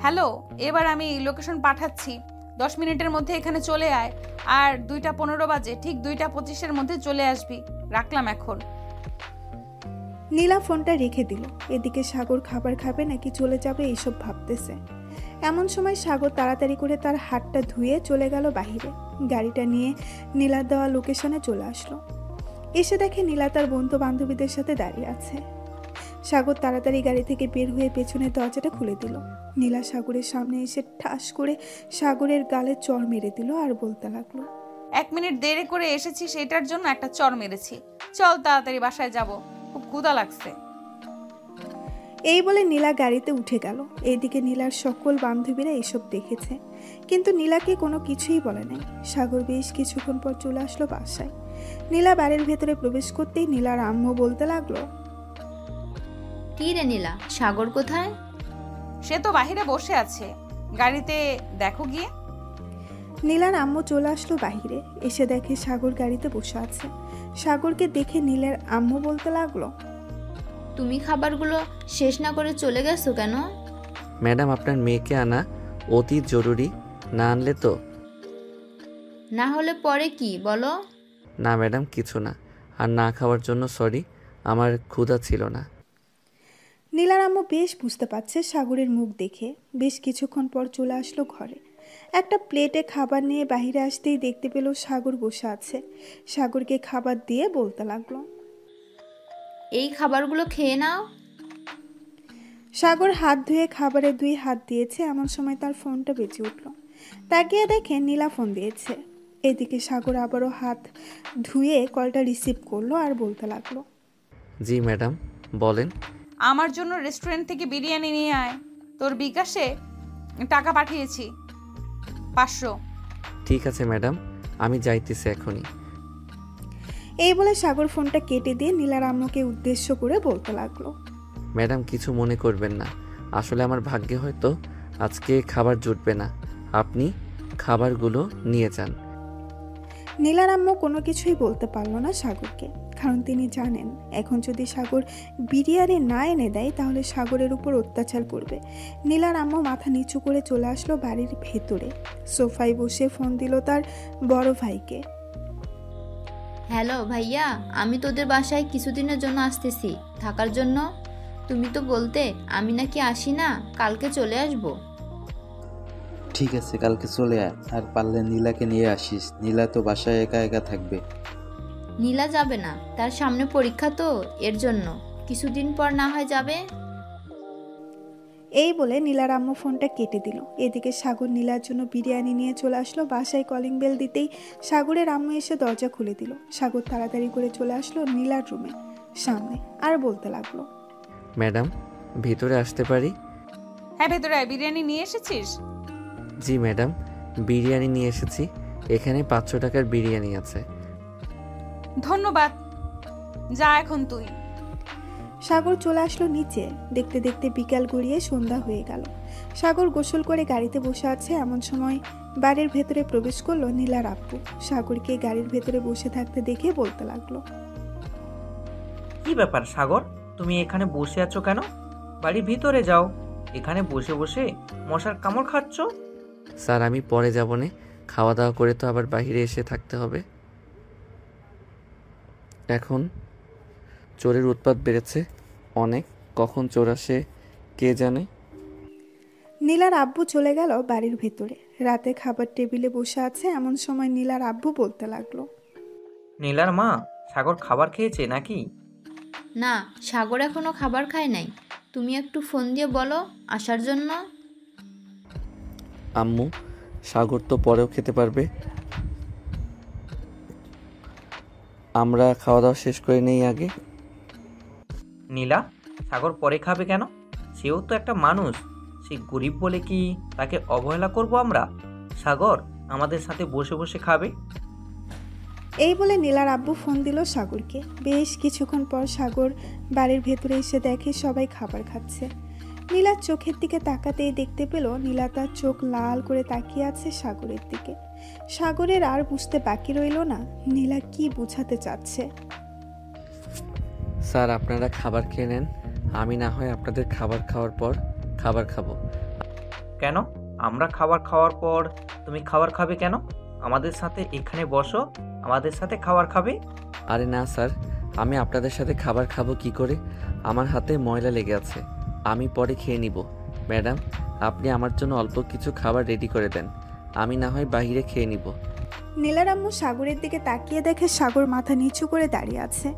হ্যালো, এবার আমি লোকেশন পাঠাচ্ছি, 10 মিনিটের মধ্যে এখানে চলে আয়। আর 2:15 বাজে, ঠিক 2:25-এর মধ্যে চলে আসবি। রাখলাম এখন। নীলা ফোনটা রেখে দিল। এদিকে সাগর খাবার খাবে নাকি চলে যাবে এইসব ভাবতেছে। এমন সময় সাগর তাড়াতাড়ি করে তার হাতটা ধুয়ে চলে গেল বাইরে। গাড়িটা নিয়ে নীলার দেওয়া লোকেশনে চলে আসলো। এসে দেখে নীলা তার বন্ধু বান্ধবীদের সাথে দাঁড়িয়ে আছে। সাগর তাড়াতাড়ি গাড়ি থেকে বের হয়ে পেছনের দরজাটা খুলে দিল। নীলা সাগরের সামনে এসে ঠাস করে সাগরের গালে চড় মেরে দিল আর বলতে লাগলো, 1 মিনিট দেরি করে এসেছি, সেটার জন্য একটা চড় মেরেছি। চল তাড়াতাড়ি বাসায় যাব, খুব ক্ষুধা লাগছে। এই বলে নীলা গাড়িতে উঠে গেল। এইদিকে নীলার সকল বান্ধবীরা এসব দেখেছে, কিন্তু নীলাকে কোনো কিছুই বলে নাই। সাগর বেশ কিছুক্ষণ পর চলে আসলো বাসায়। নীলা বাড়ির ভেতরে প্রবেশ করতেই নীলার আম্মু বলতে লাগলো, কি রে নীলা, সাগর কোথায়? সে তো বাহিরে বসে আছে, গাড়িতে দেখো গিয়ে। নীলার আম্মু চলে আসলো বাহিরে। এসে দেখে সাগর গাড়িতে বসে আছে। সাগরকে দেখে নীলার আম্মু বলতে লাগলো, তুমি খাবারগুলো শেষ না করে চলে গেছো কেন? ম্যাডাম আপনার মেয়েকে আনা অতি জরুরি, না আনলে তো। না হলে পরে কি বলো? না ম্যাডাম কিছু না, আর না খাওয়ার জন্য সরি, আমার ক্ষুধা ছিল না। নীলার আম্মু বেশ বুঝতে পারছে সাগরের মুখ দেখে। বেশ কিছুক্ষণ পর চলে আসলো ঘরে। একটা প্লেটে খাবার নিয়ে বাইরে আসতেই দেখতে পেল সাগর বসে আছে। সাগরকে খাবার দিয়ে বলতে লাগলো, এই খাবারগুলো খেয়ে নাও। সাগর হাত ধুয়ে খাবারে 2 হাত দিয়েছে, এমন সময় তার ফোনটা বেজে উঠল। তাকিয়ে দেখে নীলা ফোন দিয়েছে। এদিকে সাগর আবারও হাত ধুয়ে কলটা রিসিভ করলো আর বলতে লাগলো, জি ম্যাডাম, বলেন। আমার জন্য রেস্টুরেন্ট থেকে বিরিয়ানি নিয়ে আয়, তোর বিকাশে টাকা পাঠিয়েছি 500। ঠিক আছে ম্যাডাম, আমি যাইতেছি এখনই। এই বলে সাগর ফোনটা কেটে দিয়ে নীলার আম্মুকে উদ্দেশ্য করে বলতে লাগলো, ম্যাডাম কিছু মনে করবেন না, আসলে আমার ভাগ্যে হয়তো আজকে খাবার জুটবে না, আপনি খাবারগুলো নিয়ে যান। নীলার আম্মু কোনো কিছুই বলতে পারলো না সাগরকে, কারণ তিনি জানেন এখন যদি সাগর বিরিয়ানি না এনে দেয় তাহলে সাগরের উপর অত্যাচার করবে। নীলার আম্মু মাথা নিচু করে চলে আসলো বাড়ির ভেতরে। সোফায় বসে ফোন দিল তার বড় ভাইকে। হ্যালো ভাইয়া, আমি তোদের বাসায় কিছুদিনের জন্য আসতেছি থাকার জন্য। তুমি তো বলতে আমি নাকি আসি না, কালকে চলে আসবো। ঠিক আছে, কালকে চলে আয়, আর পারলে নীলাকে নিয়ে আসিস, নীলা তো বাসায় একা একা থাকবে। নীলা যাবে না, তার সামনে পরীক্ষা তো, এর জন্য কিছুদিন পর না হয় যাবে। এই বলে নীলার আম্মু ফোনটা কেটে দিল। এদিকে সাগর নীলার জন্য বিরিয়ানি নিয়ে চলে আসলো। বাসায় কলিং বেল দিতেই সাগরের আম্মু এসে দরজা খুলে দিল। সাগর তাড়াতাড়ি করে চলে আসলো নীলার রুমে সামনে আর বলতে লাগলো, ম্যাডাম ভিতরে আসতে পারি? হ্যাঁ ভেতরে আয়, বিরিয়ানি নিয়ে এসেছিস? জি ম্যাডাম, বিরিয়ানি নিয়ে এসেছি, এখানে 500 টাকার বিরিয়ানি আছে। ধন্যবাদ, যা এখন তুই। সাগর চলে আসলো নিচে। দেখতে দেখতে বিকাল গড়িয়ে সন্ধ্যা হয়ে গেল। সাগর গোসল করে গাড়িতে বসে আছে, এমন সময় বাড়ির ভেতরে প্রবেশ করলো নীলার আব্বু। সাগরকে গাড়ির ভেতরে বসে থাকতে দেখে বলতে লাগলো, কি ব্যাপার সাগর, তুমি এখানে বসে আছো কেন? বাড়ির ভিতরে যাও, এখানে বসে বসে মশার কামড় খাচ্ছ। স্যার আমি পরে যাব না, খাওয়া দাওয়া করে তো আবার বাইরে এসে থাকতে হবে। এখন চোরের উৎপাত বেড়েছে অনেক, কখন চোর আসে কে জানে। নীলার আব্বু চলে গেল বাড়ির ভেতরে। রাতে খাবার টেবিলে বসে আছে, এমন সময় নীলার আব্বু বলতে লাগলো, নীলার মা, সাগর খাবার খেয়েছে নাকি? না, সাগর এখনো খাবার খায় নাই। তুমি একটু ফোন দিয়ে বলো আসার জন্য। আম্মু সাগর তো পরেও খেতে পারবে, আমরা খাওয়া দাওয়া শেষ করে নেই আগে। নীলা, সাগর পরে খাবে কেন? সেও তো একটা মানুষ, সে গরিব বলে কি তাকে অবহেলা করব আমরা? সাগর আমাদের সাথে বসে বসে খাবে। এই বলে নীলার আব্বু ফোন দিল সাগরকে। বেশ কিছুক্ষণ পর সাগর বাড়ির ভেতরে এসে দেখে সবাই খাবার খাচ্ছে। নীলার চোখের দিকে তাকাতেই দেখতে পেল নীলা তার চোখ লাল করে তাকিয়ে আছে সাগরের দিকে। সাগরের আর বুঝতে বাকি রইল না নীলা কি বোঝাতে চাচ্ছে। স্যার আপনারা খাবার খেয়ে নেন, আমি না হয় আপনাদের খাবার খাওয়ার পর খাবার খাবো। কেন? আমরা খাবার খাওয়ার পর তুমি খাবার খাবে কেন? আমাদের সাথে এখানে বসো, আমাদের সাথে খাবার খাবে। আরে না স্যার, আমি আপনাদের সাথে খাবার খাবো কি করে? আমার হাতে ময়লা লেগে আছে, আমি পরে খেয়ে নিব। ম্যাডাম আপনি আমার জন্য অল্প কিছু খাবার রেডি করে দেন, আমি না হয় বাইরে খেয়ে নিব। নীলার আম্মু সাগরের দিকে তাকিয়ে দেখে সাগর মাথা নিচু করে দাঁড়িয়ে আছে।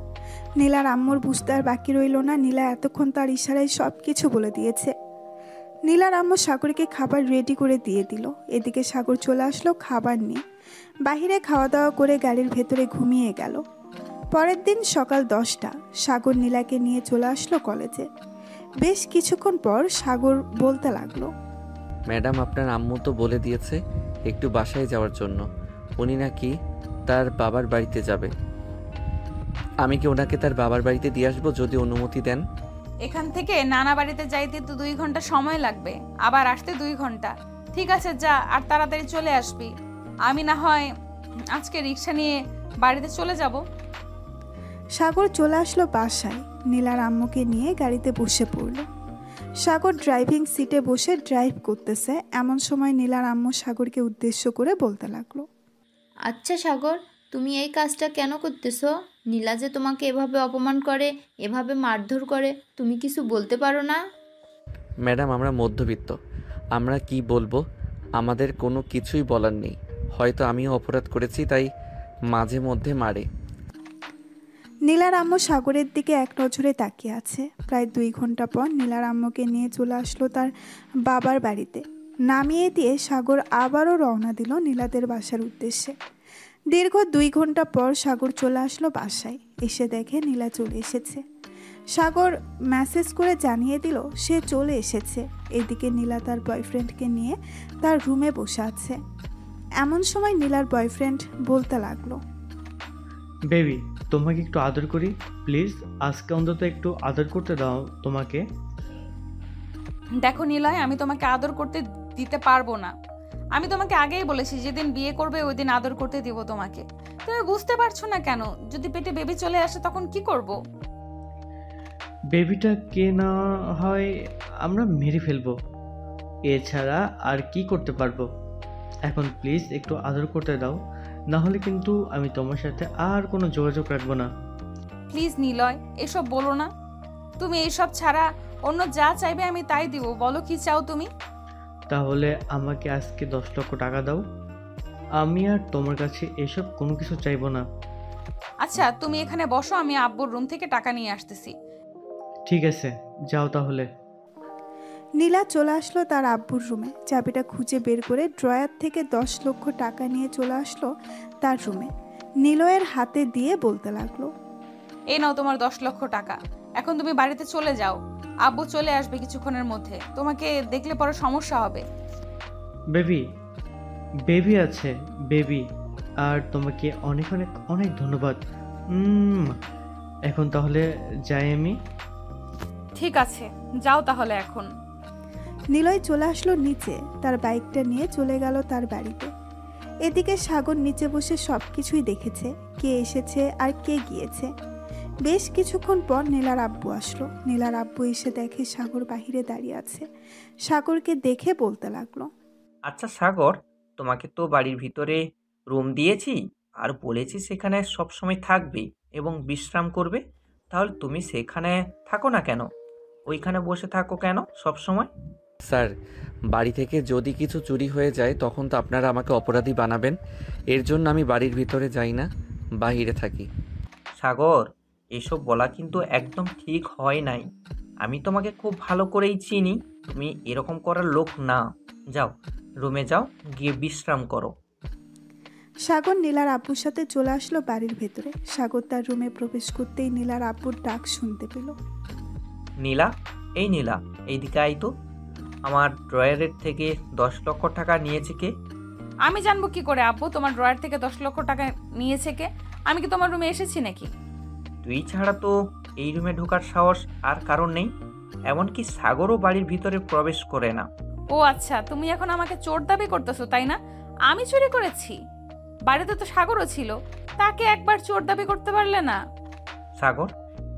নীলার আম্মুর বুঝতে আর বাকি রইল না, নীলা এতক্ষণ তার ইশারায় সব কিছু বলে দিয়েছে। নীলার আম্মু সাগরকে খাবার রেডি করে দিয়ে দিল। এদিকে সাগর চলে আসলো খাবার নিয়ে। বাহিরে খাওয়া দাওয়া করে গাড়ির ভেতরে ঘুমিয়ে গেল। পরের দিন সকাল 10টা সাগর নীলাকে নিয়ে চলে আসলো কলেজে। বেশ কিছুক্ষণ পর সাগর বলতে লাগলো, ম্যাডাম আপনার আম্মু তো বলে দিয়েছে একটু বাসায় যাওয়ার জন্য, উনি নাকি তার বাবার বাড়িতে যাবে। আমি কি ওনাকে তার বাবার বাড়িতে দিয়ে আসবো যদি অনুমতি দেন? এখান থেকে নানা বাড়িতে যাইতে তো 2 ঘন্টা সময় লাগবে, আবার আসতে 2 ঘন্টা। ঠিক আছে যা, আর তাড়াতাড়ি চলে আসবি। আমি না হয় আজকে রিক্সা নিয়ে বাড়িতে চলে যাব। সাগর চলে আসলো বাসায়। নীলার আম্মুকে নিয়ে গাড়িতে বসে পড়ল। সাগর ড্রাইভিং সিটে বসে ড্রাইভ করতেছে, এমন সময় নীলার আম্মু সাগরকে উদ্দেশ্য করে বলতে লাগলো, আচ্ছা সাগর, তুমি এই কাজটা কেন করতেছো? নীলা যে তোমাকে এভাবে অপমান করে, এভাবে মারধর করে, তুমি কিছু বলতে পারো না? ম্যাডাম আমরা মধ্যবিত্ত, আমরা কি বলবো? আমাদের কোনো কিছুই বলার নেই। হয়তো আমিও অপরাধ করেছি, তাই মাঝে মধ্যে মারে। নীলার আম্মু সাগরের দিকে এক নজরে তাকিয়ে আছে। প্রায় 2 ঘন্টা পর নীলার আম্মুকে নিয়ে চলে আসলো তার বাবার বাড়িতে। নামিয়ে দিয়ে সাগর আবারও রওনা দিল নীলাদের বাসার উদ্দেশ্যে। দীর্ঘ 2 ঘন্টা পর সাগর চলে আসলো বাসায়। এসে দেখে নীলা চলে এসেছে। সাগর মেসেজ করে জানিয়ে দিল সে চলে এসেছে। এদিকে নীলা তার বয়ফ্রেন্ডকে নিয়ে তার রুমে বসে আছে। এমন সময় নীলার বয়ফ্রেন্ড বলতে লাগলো, বেবি, তোমাকে একটু আদর করি প্লিজ। আজকে অন্তত একটু আদর করতে দাও তোমাকে। দেখো নিলয়, আমি তোমাকে আদর করতে দিতে পারবো না। আমি তোমাকে আগেই বলেছি যেদিন বিয়ে করবে ওই দিন আদর করতে দিব তোমাকে। তুমি বুঝতে পারছো না কেন? যদি পেটে বেবি চলে আসে তখন কি করব? বেবিটা কে না হয় আমরা মেরে ফেলবো, এছাড়া আর কি করতে পারবো। এখন প্লিজ একটু আদর করতে দাও, না হলে কিন্তু আমি তোমার সাথে আর কোনো যোগাযোগ রাখবো না। প্লিজ নিলয়, এসব বলো না। তুমি এইসব ছাড়া অন্য যা চাইবে আমি তাই দিব। বলো কি চাও তুমি? তাহলে আমাকে আজকে 10 লক্ষ টাকা দাও। আমি আর তোমার কাছে এসব কোনো কিছু চাইবো না। আচ্ছা, তুমি এখানে বসো, আমি আব্বুর রুম থেকে টাকা নিয়ে আসতেছি। ঠিক আছে, যাও তাহলে। নীলা চলে আসলো তার আব্বুর রুমে। চাবিটা খুঁজে বের করে ড্রয়ার থেকে 10 লক্ষ টাকা নিয়ে চলে আসলো তার রুমে। নিলয়ের হাতে দিয়ে বলতে লাগলো, এই নাও তোমার 10 লক্ষ টাকা। এখন তুমি বাড়িতে চলে যাও। আব্বু চলে আসবে কিছুক্ষণের মধ্যে। তোমাকে দেখলে পরে সমস্যা হবে। বেবি, বেবি আছে বেবি, আর তোমাকে অনেক অনেক অনেক ধন্যবাদ। এখন তাহলে যাই আমি। ঠিক আছে, যাও তাহলে এখন। নিলয় চলে আসলো নিচে। তার বাইকটা নিয়ে চলে গেল তার বাড়িতে। এদিকে সাগর নিচে বসে সব কিছুই দেখেছে, কে এসেছে আর কে গিয়েছে। বেশ কিছুক্ষণ পর নীলার আব্বু আসলো। নীলার আব্বু এসে দেখে সাগর বাহিরে দাঁড়িয়ে আছে। সাগরকে দেখে বলতে লাগলো, আচ্ছা সাগর, তোমাকে তো বাড়ির ভিতরে রুম দিয়েছি আর বলেছি সেখানে সবসময় থাকবে এবং বিশ্রাম করবে। তাহলে তুমি সেখানে থাকো না কেন? ওইখানে বসে থাকো কেন সব সময়? স্যার, বাড়ি থেকে যদি কিছু চুরি হয়ে যায় তখন তো আপনারা আমাকে অপরাধী বানাবেন। এর জন্য আমি বাড়ির ভিতরে যাই না, বাইরে থাকি। সাগর, এসব বলা কিন্তু একদম ঠিক হয় নাই। আমি তোমাকে খুব ভালো করেই চিনি, তুমি এরকম করার লোক না। যাও, রুমে যাও, গিয়ে বিশ্রাম করো। সাগর নীলার আব্বুর সাথে চলে আসলো বাড়ির ভেতরে। সাগর তার রুমে প্রবেশ করতেই নীলার আব্বুর ডাক শুনতে পেল। নীলা, এই নীলা, এইদিকে আই তো। আমার ড্রয়ারের থেকে 10 লক্ষ টাকা নিয়েছে কে? আমি জানবো কি করে আব্বু তোমার ড্রয়ার থেকে 10 লক্ষ টাকা নিয়েছে কে? আমি কি তোমার রুমে এসেছি নাকি? তুই ছাড়া তো এই রুমে ঢোকার সাহস আর কারণ নেই। এমনকি সাগরও বাড়ির ভিতরে প্রবেশ করে না। ও আচ্ছা, তুমি এখন আমাকে চোর দাবি করতেছো তাই না? আমি চুরি করেছি? বাড়িতে তো সাগরও ছিল, তাকে একবার চোর দাবি করতে পারলে না? সাগর,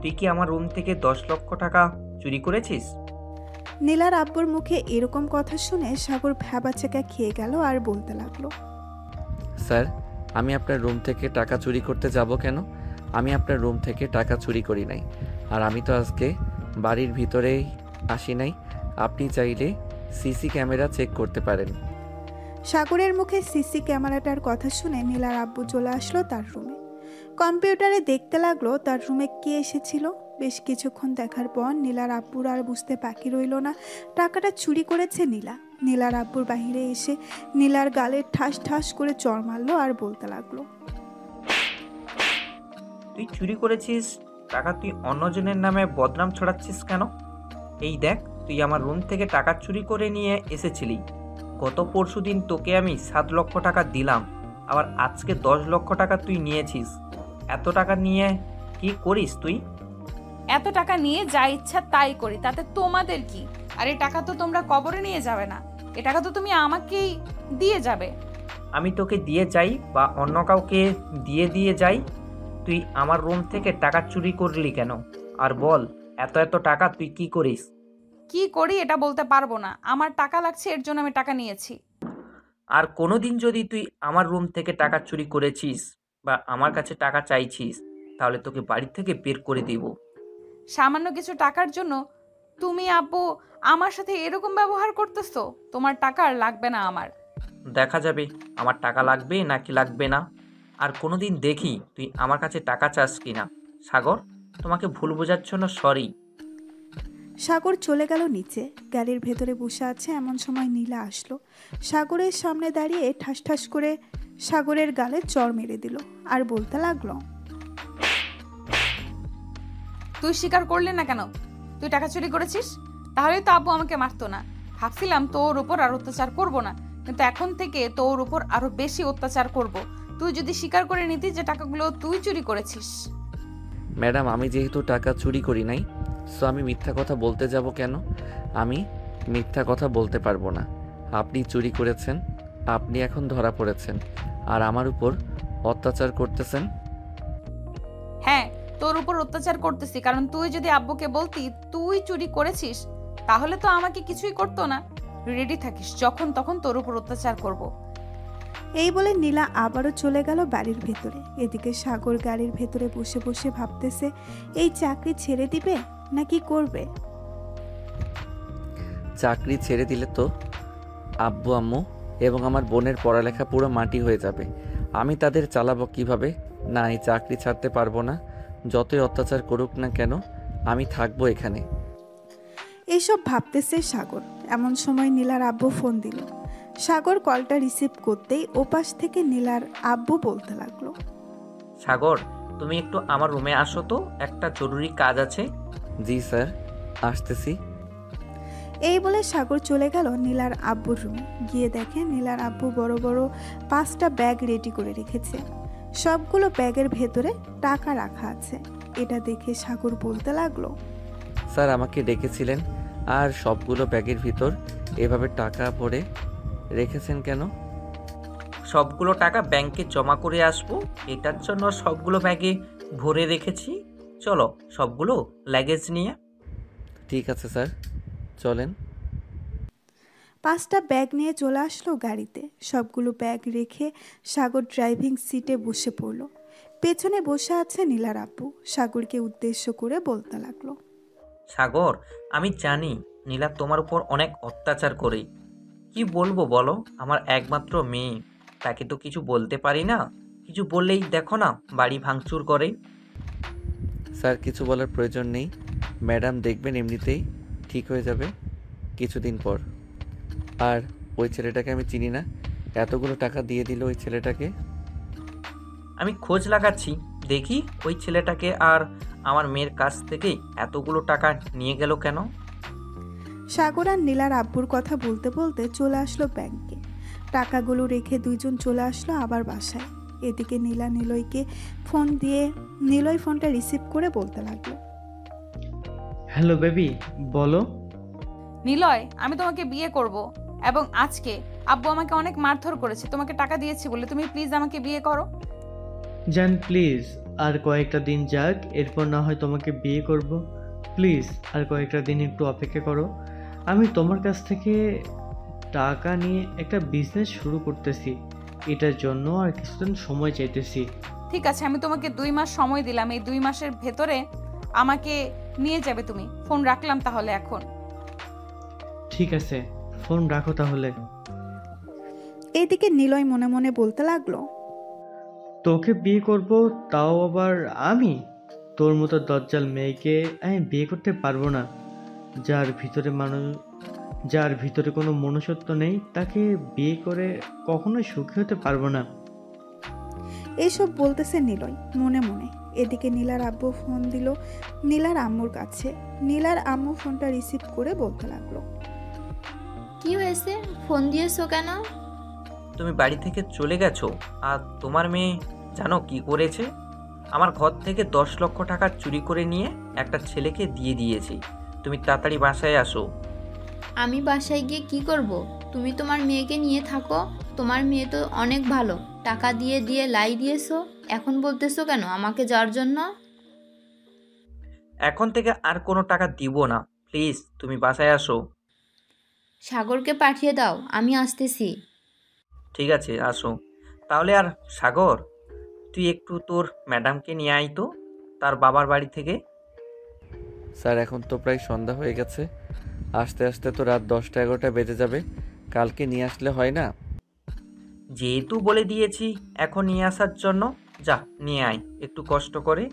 তুই কি আমার রুম থেকে 10 লক্ষ টাকা চুরি করেছিস? নীলার আব্বুর মুখে এরকম কথা শুনে সাগর ভ্যাবাচেকা খেয়ে গেল আর বলতে লাগলো, স্যার, আমি আপনার রুম থেকে টাকা চুরি করতে যাব কেন? আমি আপনার রুম থেকে টাকা চুরি করি নাই। আর আমি তো আজকে বাড়ির ভিতরেই আসি নাই। আপনি চাইলে সিসি ক্যামেরা চেক করতে পারেন। সাগরের মুখে সিসি ক্যামেরাটার কথা শুনে নীলার আব্বু চলে আসলো তার রুমে। কম্পিউটারে দেখতে লাগলো তার রুমে কে এসেছিল। বেশ কিছুক্ষণ দেখার পর নীলার আব্বুর আর বুঝতে বাকি রইল না টাকাটা চুরি করেছে নীলা। নীলার আব্বুর বাহিরে এসে নীলার গালে ঠাস ঠাস করে চড় মারলো আর বলতে লাগলো, তুই চুরি করেছিস টাকা, তুই অন্যজনের নামে বদনাম ছড়াচ্ছিস কেন? এই দেখ, তুই আমার রুম থেকে টাকা চুরি করে নিয়ে এসেছিলি। গত পরশুদিন তোকে আমি 7 লক্ষ টাকা দিলাম, আবার আজকে 10 লক্ষ টাকা তুই নিয়েছিস। এত টাকা নিয়ে কি করিস তুই? এত টাকা নিয়ে যা ইচ্ছা তাই করি, তাতে তোমাদের কি? আর এই টাকা তো তোমরা কবরে নিয়ে যাবে না, এ টাকা তো তুমি আমাকেই দিয়ে যাবে। আমি তোকে দিয়ে যাই বা অন্য কাউকে দিয়ে যাই, তুই আমার রুম থেকে টাকা চুরি করলি কেন? আর বল, এত এত টাকা তুই কি করিস? কি করি এটা বলতে পারবো না, আমার টাকা লাগছে এর জন্য আমি টাকা নিয়েছি। আর কোনোদিন যদি তুই আমার রুম থেকে টাকা চুরি করেছিস বা আমার কাছে টাকা চাইছিস, তাহলে তোকে বাড়ি থেকে বের করে দিব। সামান্য কিছু টাকার জন্য তুমি আব্বু আমার সাথে এরকম ব্যবহার করতেছো? তোমার টাকা আর লাগবে না আমার। দেখা যাবে আমার টাকা লাগবে নাকি লাগবে না। আর কোনোদিন দেখি তুই আমার কাছে টাকা চাস কি না। সাগর, তোমাকে ভুল বোঝার জন্য সরি। সাগর চলে গেল নিচে। গাড়ির ভেতরে বসে আছে এমন সময় নীলা আসলো। সাগরের সামনে দাঁড়িয়ে ঠাস ঠাস করে সাগরের গালে চড় মেরে দিল আর বলতে লাগলো, তুই স্বীকার করলি না কেন তুই টাকা চুরি করেছিস? তাহলেই তো আব্বু আমাকে মারতো না। ভাবছিলাম তোর উপর আর অত্যাচার করব না, কিন্তু এখন থেকে তোর উপর আরো বেশি অত্যাচার করব। তুই যদি স্বীকার করে নিতি যে টাকাগুলো তুই চুরি করেছিস। ম্যাডাম, আমি যেহেতু টাকা চুরি করি নাই, সো আমি মিথ্যা কথা বলতে যাব কেন? আমি মিথ্যা কথা বলতে পারবো না। আপনি চুরি করেছেন, আপনি এখন ধরা পড়েছেন, আর আমার উপর অত্যাচার করতেছেন। হ্যাঁ, তোর উপর অত্যাচার করতেছি, কারণ তুই যদি আব্বুকে বলতি তুই চুরি করেছিস তাহলে তো আমাকে কিছুই করতো না। রেডি থাকিস, যখন তখন তোর উপর অত্যাচার করব। এই বলে নীলা আবারও চলে গেল বাড়ির ভেতরে। এদিকে সাগর গাড়ির ভেতরে বসে বসে ভাবতেছে এই চাকরি ছেড়ে দিবে নাকি করবে। চাকরি ছেড়ে দিলে তো আব্বু আম্মু এবং আমার বোনের পড়ালেখা পুরো মাটি হয়ে যাবে। আমি তাদের চালাবো কিভাবে? না, এই চাকরি ছাড়তে পারবো না। যতই অত্যাচার করুক না কেন, আমি থাকবো এখানে। এইসব ভাবতেছে সাগর। এমন সময় নীলার আব্বু ফোন দিল। সাগর কলটা রিসিভ করতেই ওপাশ থেকে নীলার আব্বু বলতে লাগলো, সাগর, তুমি একটু আমার রুমে আসো তো, একটা জরুরি কাজ আছে। জি স্যার, আসতেছি। এই বলে সাগর চলে গেল নীলার আব্বুর রুমে। গিয়ে দেখে নীলার আব্বু বড় বড় 5টা ব্যাগ রেডি করে রেখেছে। সবগুলো ব্যাগের ভেতরে টাকা রাখা আছে। এটা দেখে সাগর বলতে লাগলো, স্যার আমাকে ডেকেছিলেন, আর সবগুলো ব্যাগের ভিতর এভাবে টাকা ভরে রেখেছেন কেন? সবগুলো টাকা ব্যাংকে জমা করে আসবো, এটার জন্য সবগুলো ব্যাগে ভরে রেখেছি। চলো সবগুলো লাগেজ নিয়ে। ঠিক আছে স্যার, চলেন। 5টা ব্যাগ নিয়ে চলে আসলো গাড়িতে। সবগুলো ব্যাগ রেখে সাগর ড্রাইভিং সিটে বসে পড়ল। পেছনে বসে আছে নীলার আব্বু। সাগরকে উদ্দেশ্য করে বলতে লাগলো, সাগর, আমি জানি নীলা তোমার উপর অনেক অত্যাচার করে। কি বলবো বলো, আমার একমাত্র মেয়ে, তাকে তো কিছু বলতে পারি না। কিছু বললেই দেখো না বাড়ি ভাঙচুর করে। স্যার কিছু বলার প্রয়োজন নেই, ম্যাডাম দেখবেন এমনিতেই ঠিক হয়ে যাবে কিছুদিন পর। আর ওই ছেলেটাকে আমি চিনি না, এতগুলো টাকা দিয়ে দিল ওই ছেলেটাকে। আমি খোঁজ লাগাচ্ছি, দেখি ওই ছেলেটাকে আর আমার মেয়ের কাছ থেকে এতগুলো টাকা নিয়ে গেল কেন। সাগর আর নীলার আব্বুর কথা বলতে বলতে চলে আসলো ব্যাংকে। টাকাগুলো রেখে দুইজন চলে আসলো আবার বাসায়। এদিকে নীলা নিলয়কে ফোন দিয়ে নিলয় ফোনটা রিসিভ করে বলতে লাগলো, হ্যালো বেবি, বলো। নিলয়, আমি তোমাকে বিয়ে করব, এবং আজকে আব্বু আমাকে অনেক মারধর করেছে। তোমাকে টাকা দিয়েছি বলে তুমি প্লিজ আমাকে বিয়ে করো। জান প্লিজ, আর কয়েকটা দিন যাক, এরপর না হয় তোমাকে বিয়ে করব। প্লিজ আর কয়েকটা দিন একটু অপেক্ষা করো। আমি তোমার কাছ থেকে টাকা নিয়ে একটা বিজনেস শুরু করতেছি, এটার জন্য আর কিছুদিন সময় চাইতেছি। ঠিক আছে, আমি তোমাকে 2 মাস সময় দিলাম। এই 2 মাসের ভেতরে আমাকে নিয়ে যাবে তুমি। ফোন রাখলাম তাহলে এখন। ঠিক আছে, ফোন রাখো তাহলে। এইদিকে নিলয় মনে মনে বলতে লাগলো, তোকে বিয়ে করব, তাও আবার আমি? তোর মতো দজ্জাল মেয়েকে আমি বিয়ে করতে পারবো না। যার ভিতরে কোনো মনুষ্যত্ব নেই, তাকে বিয়ে করে কখনোই সুখী হতে পারবো না। এইসব বলতেছে নিলয় মনে মনে। এদিকে নীলার আব্বু ফোন দিল নীলার আম্মুর কাছে। নীলার আম্মু ফোনটা রিসিভ করে বলতে লাগলো, কি হয়েছে, ফোন দিয়েছো কেন? তুমি বাড়ি থেকে চলে গেছো, আর তোমার মেয়ে জানো কি করেছে? আমার ঘর থেকে 10 লক্ষ টাকা চুরি করে নিয়ে একটা ছেলেকে দিয়ে দিয়েছি। তুমি তাড়াতাড়ি বাসায় আসো। আমি বাসায় গিয়ে কি করব? তুমি তোমার মেয়েকে নিয়ে থাকো, তোমার মেয়ে তো অনেক ভালো, টাকা দিয়ে দিয়ে লাই দিয়েছো। এখন বলতেছো কেন আমাকে যাওয়ার জন্য? এখন থেকে আর কোনো টাকা দিব না, প্লিজ তুমি বাসায় আসো। সাগরকে পাঠিয়ে দাও, আমি আসতেছি। ঠিক আছে, আসো তাহলে। আর সাগর, তুই একটু তোর ম্যাডামকে নিয়ে আয় তো তার বাবার বাড়ি থেকে। স্যার এখন তো প্রায় সন্ধ্যা হয়ে গেছে, আস্তে আস্তে তো রাত 10টা 11টা বেজে যাবে। কালকে নিয়ে আসলে হয় না? যেহেতু বলে দিয়েছি এখন নিয়ে আসার জন্য, যা নিয়ে আয় একটু কষ্ট করে।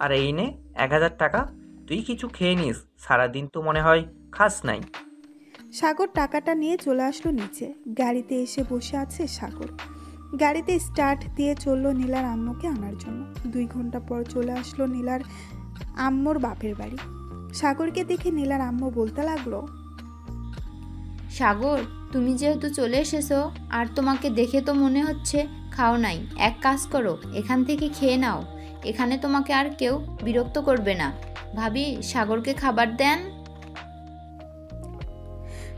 আর এই নে 1000 টাকা, তুই কিছু খেয়ে নিস, সারাদিন তো মনে হয় খাস নাই। সাগর টাকাটা নিয়ে চলে আসলো নিচে। গাড়িতে এসে বসে আছে সাগর। গাড়িতে স্টার্ট দিয়ে চললো নীলার আম্মুকে আনার জন্য। 2 ঘন্টা পর চলে আসলো নীলার আম্মুর বাপের বাড়ি। সাগরকে দেখে নীলার আম্মু বলতে লাগলো, সাগর, তুমি যেহেতু চলে এসেছো আর তোমাকে দেখে তো মনে হচ্ছে খাও নাই, এক কাজ করো, এখান থেকে খেয়ে নাও। এখানে তোমাকে আর কেউ বিরক্ত করবে না। ভাবি, সাগরকে খাবার দেন।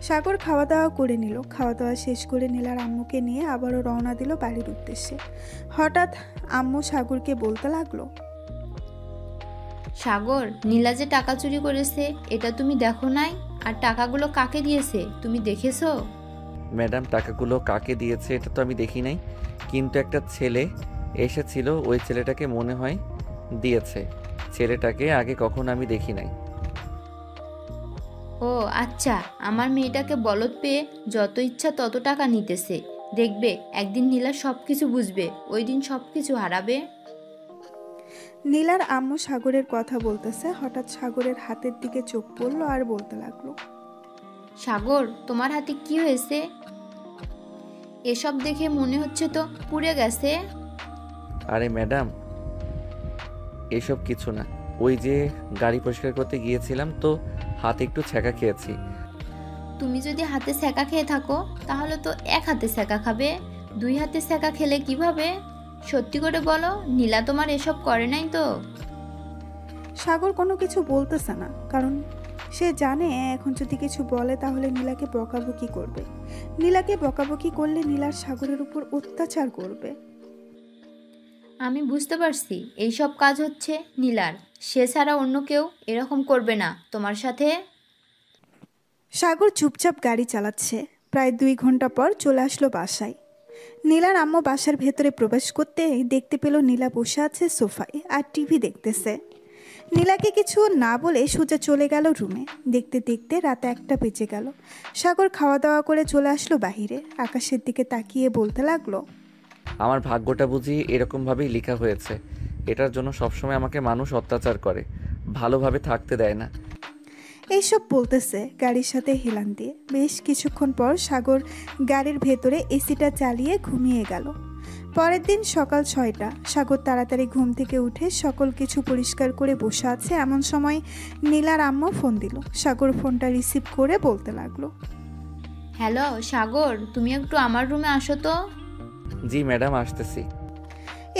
সাগর খাওয়া দাওয়া করে নিল। খাওয়া দাওয়া শেষ করে নীলার আম্মুকে নিয়ে আবারও রওনা দিল বাড়ির উদ্দেশ্যে। হঠাৎ আম্মু সাগরকে বলতে লাগলো, সাগর, নীলা যে টাকা চুরি করেছে এটা তুমি দেখো নাই? আর টাকাগুলো কাকে দিয়েছে তুমি দেখেছো? ম্যাডাম, টাকাগুলো কাকে দিয়েছে এটা তো আমি দেখি নাই, কিন্তু একটা ছেলে এসেছিল, ওই ছেলেটাকে মনে হয় দিয়েছে। ছেলেটাকে আগে কখনো আমি দেখি নাই। ও আচ্ছা, আমার মেয়েটাকে বলদ পেয়ে যত ইচ্ছা তত টাকা নিতেছে। দেখবে একদিন নীলা সব কিছু বুঝবে, ওই দিন সব কিছু হারাবে। নীলার আম্মু সাগরের কথা বলতেছে। হঠাৎ সাগরের হাতের দিকে চোখ পড়লো আর বলতে লাগলো, সাগর, তোমার হাতে কি হয়েছে? এসব দেখে মনে হচ্ছে তো পুড়ে গেছে। আরে ম্যাডাম, এসব কিছু না, ওই যে গাড়ি পরিষ্কার করতে গিয়েছিলাম তো হাতে একটু ছ্যাঁকা খেয়েছি। তুমি যদি হাতে ছ্যাঁকা খেয়ে থাকো তাহলে তো এক হাতে ছ্যাঁকা খাবে, 2 হাতে ছ্যাঁকা খেলে কিভাবে? সত্যি করে বলো, নীলা তোমার এসব করে নাই তো? সাগর কোনো কিছু বলতেছে না, কারণ সে জানে এখন যদি কিছু বলে তাহলে নীলাকে বকাবকি করবে। নীলাকে বকাবকি করলে নীলার সাগরের উপর অত্যাচার করবে। আমি বুঝতে পারছি এইসব কাজ হচ্ছে নীলার, সে ছাড়া অন্য কেউ এরকম করবে না তোমার সাথে। সাগর চুপচাপ গাড়ি চালাচ্ছে। প্রায় 2 ঘন্টা পর চলে আসলো বাসায়। নীলার আম্মু বাসার ভেতরে প্রবেশ করতে দেখতে পেল নীলা বসে আছে সোফায় আর টিভি দেখতেছে। নীলাকে কিছু না বলে সোজা চলে গেল রুমে। দেখতে দেখতে রাত 1টা বেজে গেল। সাগর খাওয়া দাওয়া করে চলে আসলো বাহিরে। আকাশের দিকে তাকিয়ে বলতে লাগলো, আমার ভাগ্যটা বুঝি এরকমভাবেই লেখা হয়েছে। এটার জন্য সবসময় আমাকে মানুষ অত্যাচার করে, ভালোভাবে থাকতে দেয় না। এইসব বলতেছে গাড়ির সাথে হেলান দিয়ে। বেশ কিছুক্ষণ পর সাগর গাড়ির ভেতরে এসিটা চালিয়ে ঘুমিয়ে গেল। পরের দিন সকাল 6টা। সাগর তাড়াতাড়ি ঘুম থেকে উঠে সকল কিছু পরিষ্কার করে বসে আছে। এমন সময় নীলার আম্মু ফোন দিল। সাগর ফোনটা রিসিভ করে বলতে লাগলো, হ্যালো সাগর, তুমি একটু আমার রুমে আসো তো। জি ম্যাডাম, আসতেছি।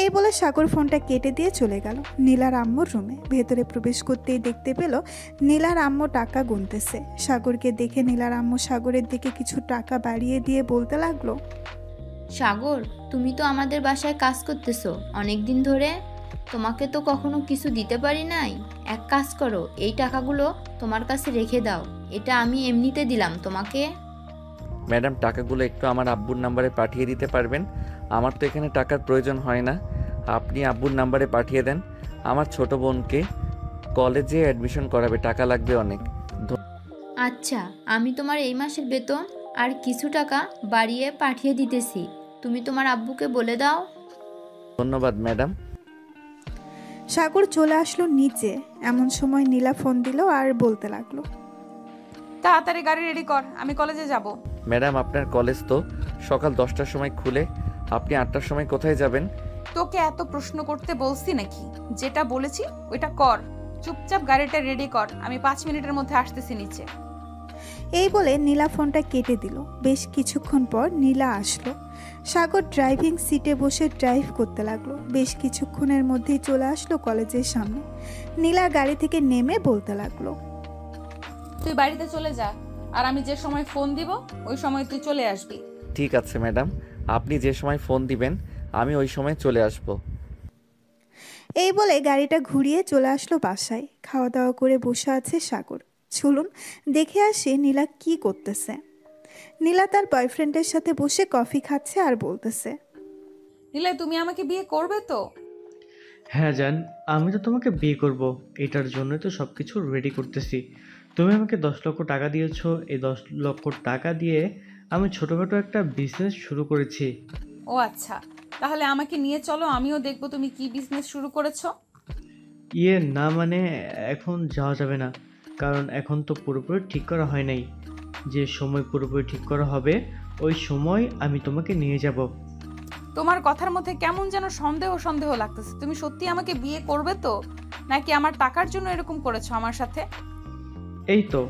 এই বলে সাগর ফোনটা কেটে দিয়ে চলে গেল নীলার আম্মুর রুমে। ভেতরে প্রবেশ করতেই দেখতে পেল নীলার আম্মু টাকা গুনতেছে। সাগরকে দেখে নীলার আম্মু সাগরের দিকে কিছু টাকা বাড়িয়ে দিয়ে বলতে লাগলো, সাগর, তুমি তো আমাদের বাসায় কাজ করতেছো অনেক দিন ধরে, তোমাকে তো কখনো কিছু দিতে পারি নাই। এক কাজ করো, এই টাকাগুলো তোমার কাছে রেখে দাও, এটা আমি এমনিতে দিলাম তোমাকে। ম্যাডাম, টাকাগুলো একটু আমার আব্বুর নাম্বারে পাঠিয়ে দিতে পারবেন? আমার তো এখানে টাকার প্রয়োজন হয় না, আপনি আব্বুর নাম্বারে পাঠিয়ে দেন। আমার ছোট বোনকে কলেজে অ্যাডমিশন করাবে, টাকা লাগবে অনেক। আচ্ছা, আমি তোমার এই মাসের বেতন আর কিছু টাকা বাড়িয়ে পাঠিয়ে দিতেছি, তুমি তোমার আব্বুকে বলে দাও। ধন্যবাদ ম্যাডাম। সাগর চলে আসলো নিচে। এমন সময় নীলা ফোন দিল আর বলতে লাগলো, তাড়াতাড়ি গাড়ি রেডি কর, আমি কলেজে যাব। ম্যাডাম, আপনার কলেজ তো সকাল 10টার সময় খুলে, আপনি 8টার সময় কোথায় যাবেন? তোকে এত প্রশ্ন করতে বলছি নাকি? যেটা বলেছি ওইটা কর। চুপচাপ গাড়িটা রেডি কর, আমি 5 মিনিটের মধ্যে আসতেছি নিচে। এই বলে নীলা ফোনটা কেটে দিল। বেশ কিছুক্ষণ পর নীলা আসলো। সাগর ড্রাইভিং সিটে বসে ড্রাইভ করতে লাগলো। বেশ কিছুক্ষণের মধ্যেই চলে আসলো কলেজের সামনে। নীলা গাড়ি থেকে নেমে বলতে লাগলো, তুই বাড়িতে চলে যা, আর আমি যে সময় ফোন দিব ওই সময় তুই চলে আসবি। ঠিক আছে ম্যাডাম, আপনি যে সময় ফোন দিবেন আমি ওই সময় চলে আসব। এই বলে গাড়িটা ঘুরিয়ে চলে আসলো বাসায়। খাওয়া দাওয়া করে বসে আছে সাগর। চলুন দেখে আসি নীলা কি করতেছে। নীলা তার বয়ফ্রেন্ডের সাথে বসে কফি খাচ্ছে আর বলতেছে, নীলা, তুমি আমাকে বিয়ে করবে তো? হ্যাঁ জান, আমি তো তোমাকে বিয়ে করব, এটার জন্য তো সব কিছু রেডি করতেছি। তুমি আমাকে 10 লক্ষ টাকা দিয়েছো, এই 10 লক্ষ টাকা দিয়ে আমি ছোটোখাটো একটা বিজনেস শুরু করেছি। ও আচ্ছা, তাহলে আমাকে নিয়ে চলো, আমিও দেখবো তুমি কি বিজনেস শুরু করেছো। না মানে এখন যাওয়া যাবে না, কারণ এখন তো পুরোপুরি ঠিক করা হয় নাই। যে সময় পুরোপুরি ঠিক করা হবে ওই সময় আমি তোমাকে নিয়ে যাব। তোমার কথার মধ্যে কেমন যেন সন্দেহ সন্দেহ লাগতেছে। তুমি সত্যি আমাকে বিয়ে করবে তো, নাকি আমার টাকার জন্য এরকম করেছো আমার সাথে? এই তো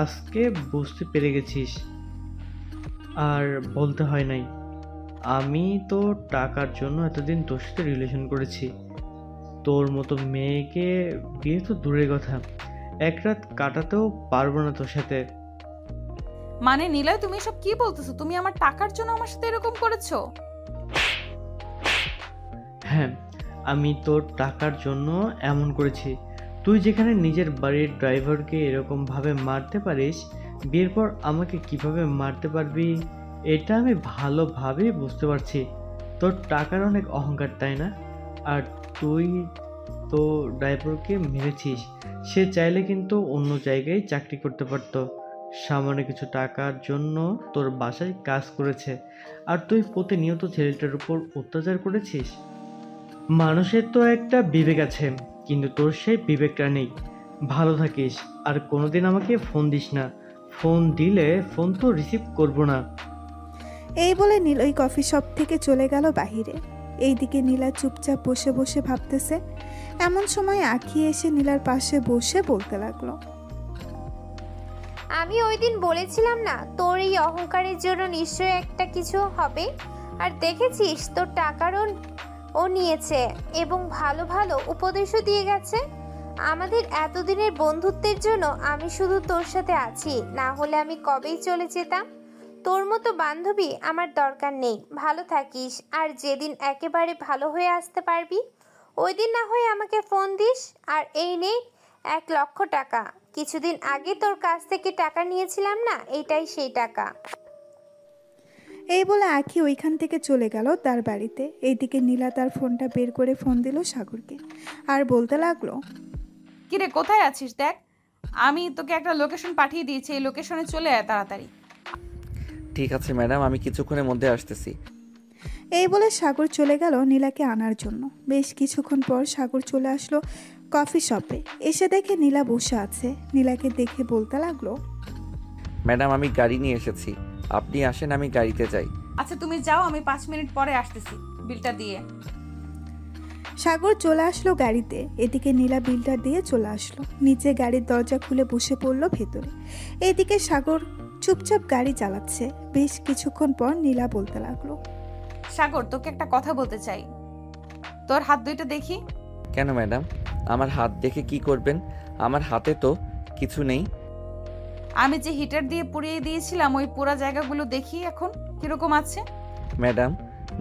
আজকে বুঝতে পেরে গেছিস, আর বলতে হয় নাই। আমি তো টাকার জন্য এতদিন তোর সাথে রিলেশন করেছি। তোর মতো মেয়েকে বিয়ে তো দূরের কথা, এক রাত কাটাতেও পারবো না তোর সাথে। মানে নিলয়, তুমি সব কি বলতেছো? তুমি আমার টাকার জন্য আমার সাথে এরকম করেছো? হ্যাঁ, আমি তোর টাকার জন্য এমন করেছি। তুই যেখানে নিজের বাড়ির ড্রাইভারকে এরকমভাবে মারতে পারিস, বিয়ের পর আমাকে কিভাবে মারতে পারবি এটা আমি ভালোভাবে বুঝতে পারছি। তোর টাকার অনেক অহংকার, তাই না? আর তুই তো ড্রাইভারকে মেরেছিস। সে চাইলে কিন্তু অন্য জায়গায় চাকরি করতে পারতো। সামান্য কিছু টাকার জন্য তোর বাসায় কাজ করেছে, আর তুই প্রতিনিয়ত ছেলেটার উপর অত্যাচার করেছিস। মানুষের তো একটা বিবেক আছে, কিন্তু তোর সেই বিবেকটা নেই। ভালো থাকিস, আর কোনোদিন আমাকে ফোন দিস না। ফোন দিলে ফোন তো রিসিভ করব না। এই বলে নিলয় কফি শপ থেকে চলে গেল বাহিরে। এইদিকে নীলা চুপচাপ বসে বসে ভাবতেছে। এমন সময় আঁখি এসে নীলার পাশে বসে বলতে লাগলো, আমি ওই দিন বলেছিলাম না তোর এই অহংকারের জন্য নিশ্চয়ই একটা কিছু হবে। আর দেখেছিস তোর টাকারও ও নিয়েছে এবং ভালো ভালো উপদেশও দিয়ে গেছে। আমাদের এতদিনের বন্ধুত্বের জন্য আমি শুধু তোর সাথে আছি, না হলে আমি কবেই চলে যেতাম। তোর মতো বান্ধবী আমার দরকার নেই। ভালো থাকিস, আর যেদিন একেবারে ভালো হয়ে আসতে পারবি ওই দিন না হয় আমাকে ফোন দিস। আর এই নে 1,00,000 টাকা। কিছুদিন আগে তোর কাছ থেকে টাকা নিয়েছিলাম না, এটাই সেই টাকা। এই বলে আঁখি ওইখান থেকে চলে গেল তার বাড়িতে। এইদিকে নীলা তার ফোনটা বের করে ফোন দিল সাগরকে, আর বলতে লাগলো, কিরে কোথায় আছিস? দেখ, আমি তোকে একটা লোকেশন পাঠিয়ে দিয়েছি, এই লোকেশনে চলে আয় তাড়াতাড়ি। ঠিক আছে ম্যাডাম, আমি কিছুক্ষণের মধ্যে আসতেছি। এই বলে সাগর চলে গেল নীলাকে আনার জন্য। বেশ কিছুক্ষণ পর সাগর চলে আসলো কফি শপে। এসে দেখে নীলা বসে আছে। নীলাকে দেখে বলতে লাগলো, ম্যাডাম আমি গাড়ি নিয়ে এসেছি, আপনি আসেন, আমি গাড়িতে যাই। আচ্ছা তুমি যাও, আমি 5 মিনিট পরে আসতেছি বিলটা দিয়ে। সাগর চলে আসলো গাড়িতে। এদিকে নীলা বিলটা দিয়ে চলে আসলো নিচে। গাড়ির দরজা খুলে বসে পড়লো ভেতরে। এইদিকে সাগর চুপচাপ গাড়ি চালাচ্ছে। বেশ কিছুক্ষণ পর নীলা বলতে লাগলো, সাগর তোকে একটা কথা বলতে চাই। তোর হাত দুইটা দেখি। কেন ম্যাডাম, আমার হাত দেখে কি করবেন? আমার হাতে তো কিছু নেই। আমি যে হিটার দিয়ে পুড়িয়ে দিয়েছিলাম ওই পোড়া জায়গাগুলো দেখি এখন কিরকম আছে। ম্যাডাম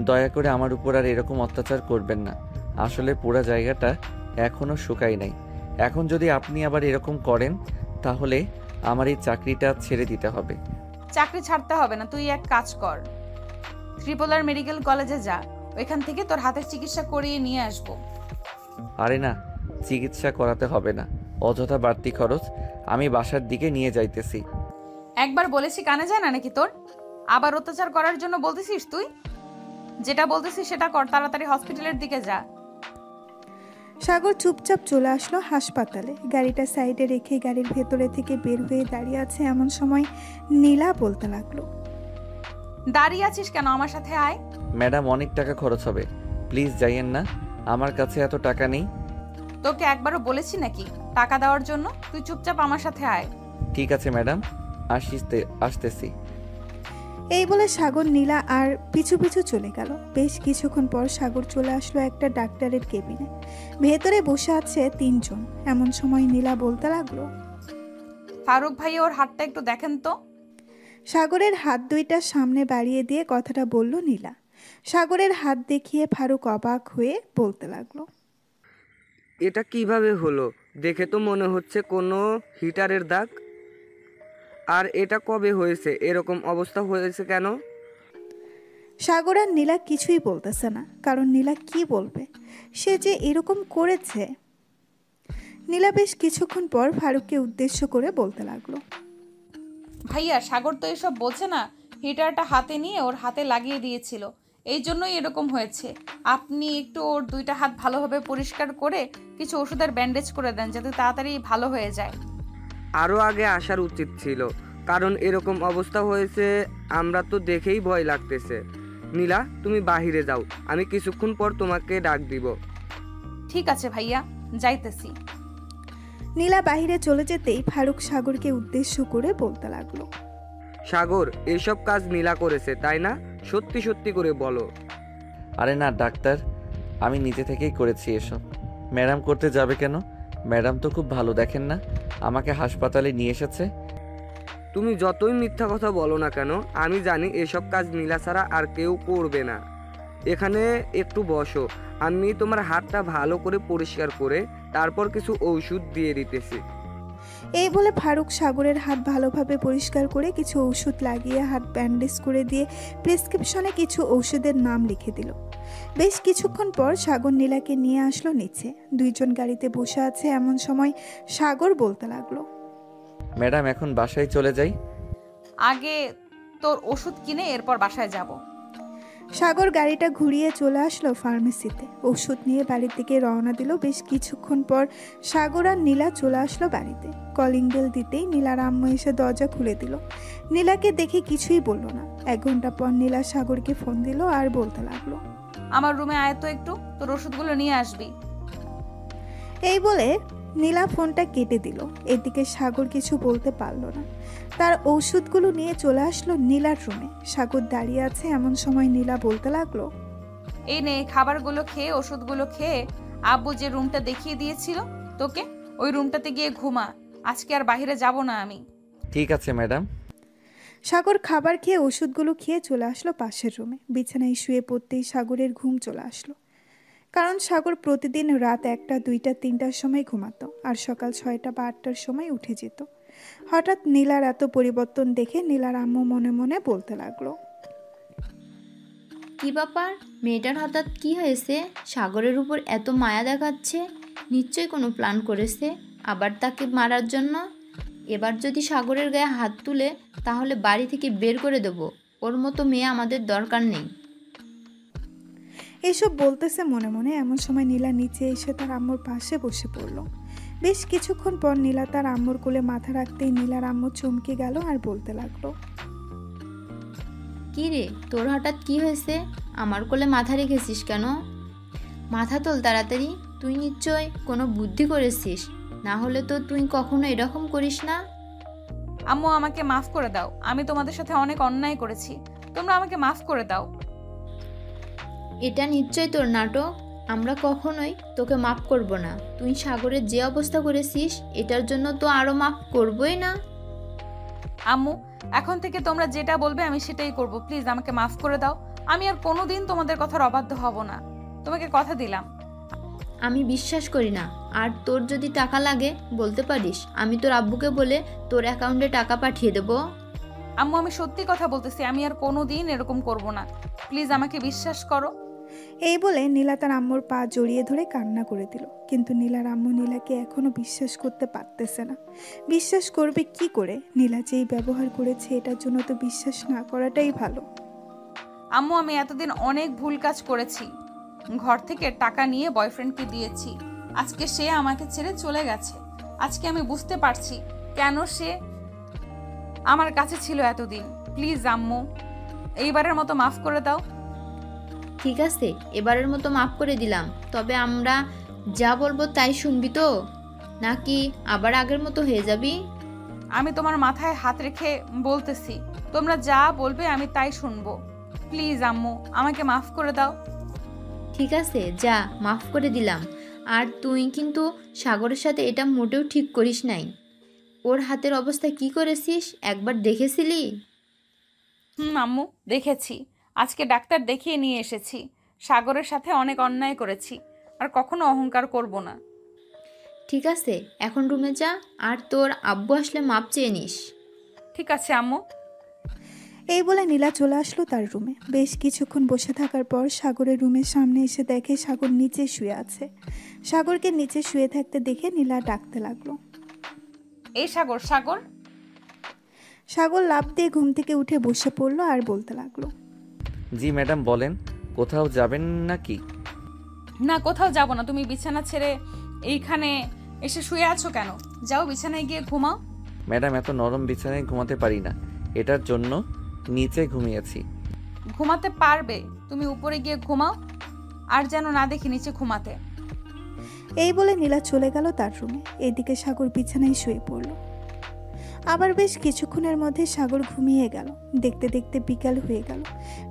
দয়া করে আমার উপর আর এরকম অত্যাচার করবেন না। আসলে পুরো জায়গাটা এখনও শুকাই নাই। এখন যদি আপনি আবার এরকম করেন তাহলে আমার এই চাকরিটা ছেড়ে দিতে হবে। চাকরি ছাড়তে হবে না, তুই এক কাজ কর, ত্রিপোলার মেডিকেল কলেজে যা, ওইখান থেকে তোর হাতের চিকিৎসা করিয়ে নিয়ে আসবো। আরে না, চিকিৎসা করাতে হবে না, অযথা বাড়তি খরচ। আমি বাসার দিকে নিয়ে যাইতেছি। একবার বলেছি কানে যায় না নাকি তোর? আবার অত্যাচার করার জন্য বলতেছিস তুই? যেটা বলতেছিস সেটা কর, তাড়াতাড়ি হসপিটালের দিকে যা। সাগর চুপচাপ চলে আসলো হাসপাতালে। গাড়িটা সাইডে রেখে গাড়ির ভেতরে থেকে বের হয়ে দাঁড়িয়ে আছে। এমন সময় নীলা বলতে লাগলো, দাঁড়িয়ে আছিস কেন? আমার সাথে আয়। ম্যাডাম অনেক টাকা খরচ হবে, প্লিজ যাইয়েন না, আমার কাছে এত টাকা নেই। তোকে একবারও বলেছি নাকি টাকা দেওয়ার জন্য? তুই চুপচাপ আমার সাথে আয়। ঠিক আছে ম্যাডাম, আসতেছি। এই বলে সাগর নীলা আর পিছু পিছু চলে গেল। বেশ কিছুক্ষণ পর সাগর চলে আসলো একটা ডাক্তারের কেবিনে। ভেতরে বসে আছে 3 জন। এমন সময় নীলা বলতে লাগলো, ফারুক ভাই ওর হাতটা একটু দেখেন তো। সাগরের হাত দুইটা সামনে বাড়িয়ে দিয়ে কথাটা বলল নীলা। সাগরের হাত দেখিয়ে ফারুক অবাক হয়ে বলতে লাগলো, এটা কিভাবে হলো? দেখে তো মনে হচ্ছে কোনো হিটারের দাগ। আর এটা কবে হয়েছে? এরকম অবস্থা হয়েছে কেন? সাগর আর নীলা কিছুই বলতেছে না, কারণ নীলা কি বলবে? সে যে এরকম করেছে। নীলা বেশ কিছুক্ষণ পর ফারুককে উদ্দেশ্য করে বলতে লাগলো, ভাইয়া সাগর তো এসব বলছে না, হিটারটা হাতে নিয়ে ওর হাতে লাগিয়ে দিয়েছিল, এই জন্যই এরকম হয়েছে। আপনি একটু ওর দুইটা হাত ভালোভাবে পরিষ্কার করে কিছু ওষুধের ব্যান্ডেজ করে দেন যাতে তাড়াতাড়ি ভালো হয়ে যায়। আরও আগে আসার উচিত ছিল, কারণ এরকম অবস্থা হয়েছে আমরা তো দেখেই ভয় লাগতেছে। নীলা, তুমি বাহিরে যাও, আমি কিছুক্ষণ পর তোমাকে ডাক দিব। ঠিক আছে ভাইয়া, যাইতেছি। নীলা বাহিরে চলে যেতেই ফারুক সাগরকে উদ্দেশ্য করে বলতে লাগলো, সাগর, এসব কাজ নীলা করেছে তাই না? সত্যি সত্যি করে বলো। আরে না ডাক্তার, আমি নিজে থেকেই করেছি এসব। ম্যাডাম করতে যাবে কেন? ম্যাডাম তো খুব ভালো, দেখেন না আমাকে হাসপাতালে নিয়ে এসেছে। তুমি যতই মিথ্যা কথা বলো না কেন, আমি জানি এসব কাজ নীলা ছাড়া আর কেউ করবে না। এখানে একটু বসো, আমি তোমার হাতটা ভালো করে পরিষ্কার করে তারপর কিছু ঔষধ দিয়ে দিতেছি। এই বলে ফারুক সাগরের হাত ভালোভাবে পরিষ্কার করে কিছু ওষুধ লাগিয়ে হাত ব্যান্ডেজ করে দিয়ে প্রেসক্রিপশনে কিছু ওষুধের নাম লিখে দিল। বেশ কিছুক্ষণ পর সাগর নীলাকে নিয়ে আসলো নিচে। দুইজন গাড়িতে বসে আছে এমন সময় সাগর বলতে লাগলো, ম্যাডাম এখন বাসায় চলে যাই। আগে তোর ওষুধ কিনে এরপর বাসায় যাব। সাগর গাড়িটা ঘুরিয়ে চলে আসলো ফার্মেসিতে। ওষুধ নিয়ে বাড়ির দিকে রওনা দিল। বেশ কিছুক্ষণ পর সাগর আর নীলা চলে আসলো বাড়িতে। কলিং বেল দিতেই নীলার আম্মু এসে দরজা খুলে দিল। নীলাকে দেখে কিছুই বলল না। 1 ঘন্টা পর নীলা সাগরকে ফোন দিল আর বলতে লাগলো, আমার রুমে আয় তো একটু, তোর ওষুধগুলো নিয়ে আসবি। এই বলে নীলা ফোনটা কেটে দিল। এদিকে সাগর কিছু বলতে পারল না। তার ওষুধগুলো নিয়ে চলে আসলো নীলার রুমে। সাগর দাঁড়িয়ে আছে এমন সময় নীলা বলতে লাগলো, এই নে খাবারগুলো খেয়ে ওষুধগুলো খেয়ে আব্বু যে রুমটা দেখিয়ে দিয়েছিল তোকে, ওই রুমটাতে গিয়ে ঘুমা। আজকে আর বাইরে যাব না আমি। ঠিক আছে ম্যাডাম। সাগর খাবার খেয়ে ওষুধগুলো খেয়ে চলে আসলো পাশের রুমে। বিছানায় শুয়ে পড়তেই সাগরের ঘুম চলে আসলো। কারণ সাগর প্রতিদিন রাত 1টা, 2টা, 3টার সময় ঘুমাতো আর সকাল 6টা বা 8টার সময় উঠে যেত। হঠাৎ নীলার এত পরিবর্তন দেখে নীলার আম্মু মনে মনে বলতে লাগলো, কি ব্যাপার, মেয়েটার হঠাৎ কি হয়েছে? সাগরের উপর এত মায়া দেখাচ্ছে, নিশ্চয়ই কোনো প্ল্যান করেছে আবার তাকে মারার জন্য। এবার যদি সাগরের গায়ে হাত তুলে তাহলে বাড়ি থেকে বের করে দেব। ওর মতো মেয়ে আমাদের দরকার নেই। এসব বলতেছে মনে মনে। এমন সময় নীলা নিচে এসে তার আম্মুর পাশে বসে পড়ল। বেশ কিছুক্ষণ পর নীলা তার আম্মুর কোলে মাথা রাখতেই নীলার আম্মু চমকে গেল আর বলতে লাগলো, কি রে, তোর হঠাৎ কি হয়েছে? আমার কোলে মাথা রেখেছিস কেন? মাথা তোল তাড়াতাড়ি, তুই নিশ্চয় কোনো বুদ্ধি করেছিস, না হলে তো তুই কখনো এরকম করিস না। আম্মু আমাকে মাফ করে দাও, আমি তোমাদের সাথে অনেক অন্যায় করেছি, তোমরা আমাকে মাফ করে দাও। এটা নিশ্চয় তোর নাটক, আমরা কখনোই তোকে মাফ করব না। তুই সাগরের যে অবস্থা করেছিস এটার জন্য তো আরও মাফ করবই না। আম্মু, এখন থেকে তোমরা যেটা বলবে আমি সেটাই করব, প্লিজ আমাকে মাফ করে দাও। আমি আর কোনোদিন তোমাদের কথার অবাধ্য হব না, তোমাকে কথা দিলাম। আমি বিশ্বাস করি না, আর তোর যদি টাকা লাগে বলতে পারিস, আমি তোর আব্বুকে বলে তোর অ্যাকাউন্টে টাকা পাঠিয়ে দেব। আম্মু, আমি সত্যি কথা বলতেছি, আমি আর কোনোদিন এরকম করব না, প্লিজ আমাকে বিশ্বাস করো। এই বলে নীলা তার আম্মুর পা জড়িয়ে ধরে কান্না করে দিল। কিন্তু নীলার আম্মু নীলাকে এখনো বিশ্বাস করতে পারতেছে না। বিশ্বাস করবে কি করে? নীলা যেই ব্যবহার করেছে এটার জন্য তো বিশ্বাস না করাটাই ভালো। আম্মু, আমি এতদিন অনেক ভুল কাজ করেছি। ঘর থেকে টাকা নিয়ে বয়ফ্রেন্ডকে দিয়েছি, আজকে সে আমাকে ছেড়ে চলে গেছে। আজকে আমি বুঝতে পারছি কেন সে আমার কাছে ছিল এতদিন। প্লিজ আম্মু, এইবারের মতো মাফ করে দাও। ঠিক আছে, এবারের মতো মাফ করে দিলাম, তবে আমরা যা বলবো তাই শুনবি তো, নাকি আবার আগের মতো হয়ে যাবি? আমি তোমার মাথায় হাত রেখে বলতেছি, তোমরা যা বলবে আমি তাই শুনবো। প্লিজ আম্মু, আমাকে মাফ করে দাও। ঠিক আছে, যা, মাফ করে দিলাম। আর তুই কিন্তু সাগরের সাথে এটা মোটেও ঠিক করিস নাই। ওর হাতের অবস্থা কি করেছিস একবার দেখেছিলি? আম্মু, দেখেছি। আজকে ডাক্তার দেখিয়ে নিয়ে এসেছি। সাগরের সাথে অনেক অন্যায় করেছি, আর কখনো অহংকার করব না। ঠিক আছে, এখন রুমে যা, আর তোর আব্বু আসলে মাপ চেয়ে নিস। ঠিক আছে আম্মু। এই বলে নীলা চলে আসলো তার রুমে। বেশ কিছুক্ষণ বসে থাকার পর সাগরের রুমের সামনে এসে দেখে সাগর নিচে শুয়ে আছে। সাগরকে নিচে শুয়ে থাকতে দেখে নীলা ডাকতে লাগলো, এই সাগর, সাগর। সাগর লাফ দিয়ে ঘুম থেকে উঠে বসে পড়লো আর বলতে লাগলো, জি ম্যাডাম বলেন। কোথাও যাবেন নাকি? না, কোথাও যাব না। তুমি বিছানা ছেড়ে এইখানে এসে শুয়ে আছো কেন? যাও বিছানায় গিয়ে ঘুমাও। ম্যাডাম, এত নরম বিছানায় ঘুমাতে পারি না, এটার জন্য নিচে ঘুমিয়েছি। ঘুমাতে পারবে, তুমি উপরে গিয়ে ঘুমাও, আর যেন না দেখি নিচে ঘুমাতে। এই বলে নীলা চলে গেল তার রুমে। এদিকে সাগর বিছানায় শুয়ে পড়ল। আবার বেশ কিছুক্ষণের মধ্যে সাগর ঘুমিয়ে গেল। দেখতে দেখতে বিকাল হয়ে গেল।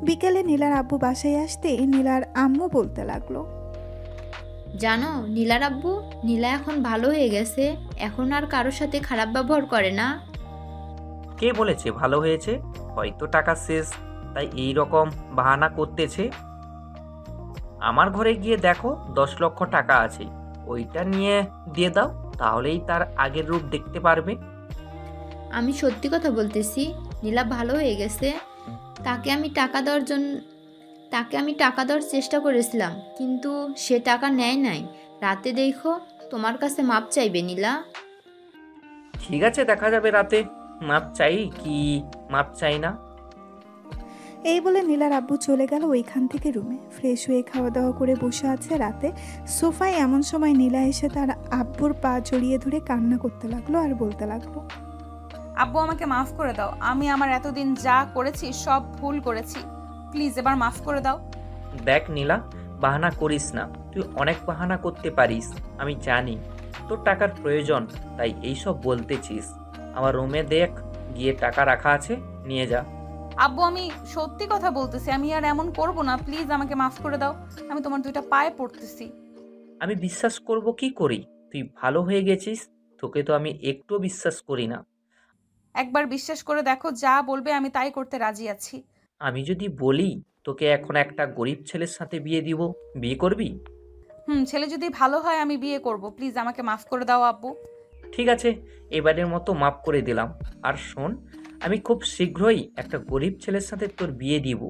বিকেলে নীলার আব্বু বাসায় আসতে নীলার আম্মু বলতে লাগলো, জানো নীলার আব্বু, নীলা এখন ভালো হয়ে গেছে, এখন আর কারোর সাথে খারাপ ব্যবহার করে না। কে বলেছে ভালো হয়েছে? হয়তো টাকা শেষ, তাই এই রকম বাহানা করতেছে। আমার ঘরে গিয়ে দেখো 10 লক্ষ টাকা আছে, ওইটা নিয়ে দিয়ে দাও, তাহলেই তার আগের রূপ দেখতে পারবে। আমি সত্যি কথা বলতেছি, নীলা ভালো হয়ে গেছে। তাকে আমি টাকা দেওয়ার চেষ্টা করেছিলাম, কিন্তু সে টাকা নেয় নাই। রাতে দেখো তোমার কাছে মাপ চাইবে নীলা। ঠিক আছে, দেখা যাবে রাতে মাপ চাই কি মাপ চাই না। এই বলে নীলার আব্বু চলে গেল ওইখান থেকে রুমে। ফ্রেশ হয়ে খাওয়া দাওয়া করে বসে আছে রাতে সোফায়। এমন সময় নীলা এসে তার আব্বুর পা জড়িয়ে ধরে কান্না করতে লাগলো আর বলতে লাগলো, আব্বু আমাকে মাফ করে দাও, আমি আমার এতদিন যা করেছি সব ভুল করেছি, প্লিজ এবার মাফ করে দাও। দেখ নীলা, বাহানা করিস না, তুই অনেক বাহানা করতে পারিস, আমি জানি তোর টাকার প্রয়োজন, তাই এইসব বলতেছিস। আমার রুমে দেখ, গিয়ে টাকা রাখা আছে, নিয়ে যা। আব্বু আমি সত্যি কথা বলতেছি, আমি আর এমন করব না, প্লিজ আমাকে মাফ করে দাও, আমি তোমার দুইটা পায়ে পড়তেছি। আমি বিশ্বাস করব কি করি? তুই ভালো হয়ে গেছিস, তোকে তো আমি একটু বিশ্বাস করি না। একবার বিশ্বাস করে দেখো, যা বলবে আমি তাই করতে রাজি আছি। আমি যদি বলি তোকে এখন একটা গরিব ছেলের সাথে বিয়ে দিব, বিয়ে করবি? ছেলে যদি ভালো হয় আমি বিয়ে করব, প্লিজ আমাকে মাফ করে দাও আব্বু। ঠিক আছে, এবারের মতো মাফ করে দিলাম। আর শোন, আমি খুব শীঘ্রই একটা গরিব ছেলের সাথে তোর বিয়ে দিব।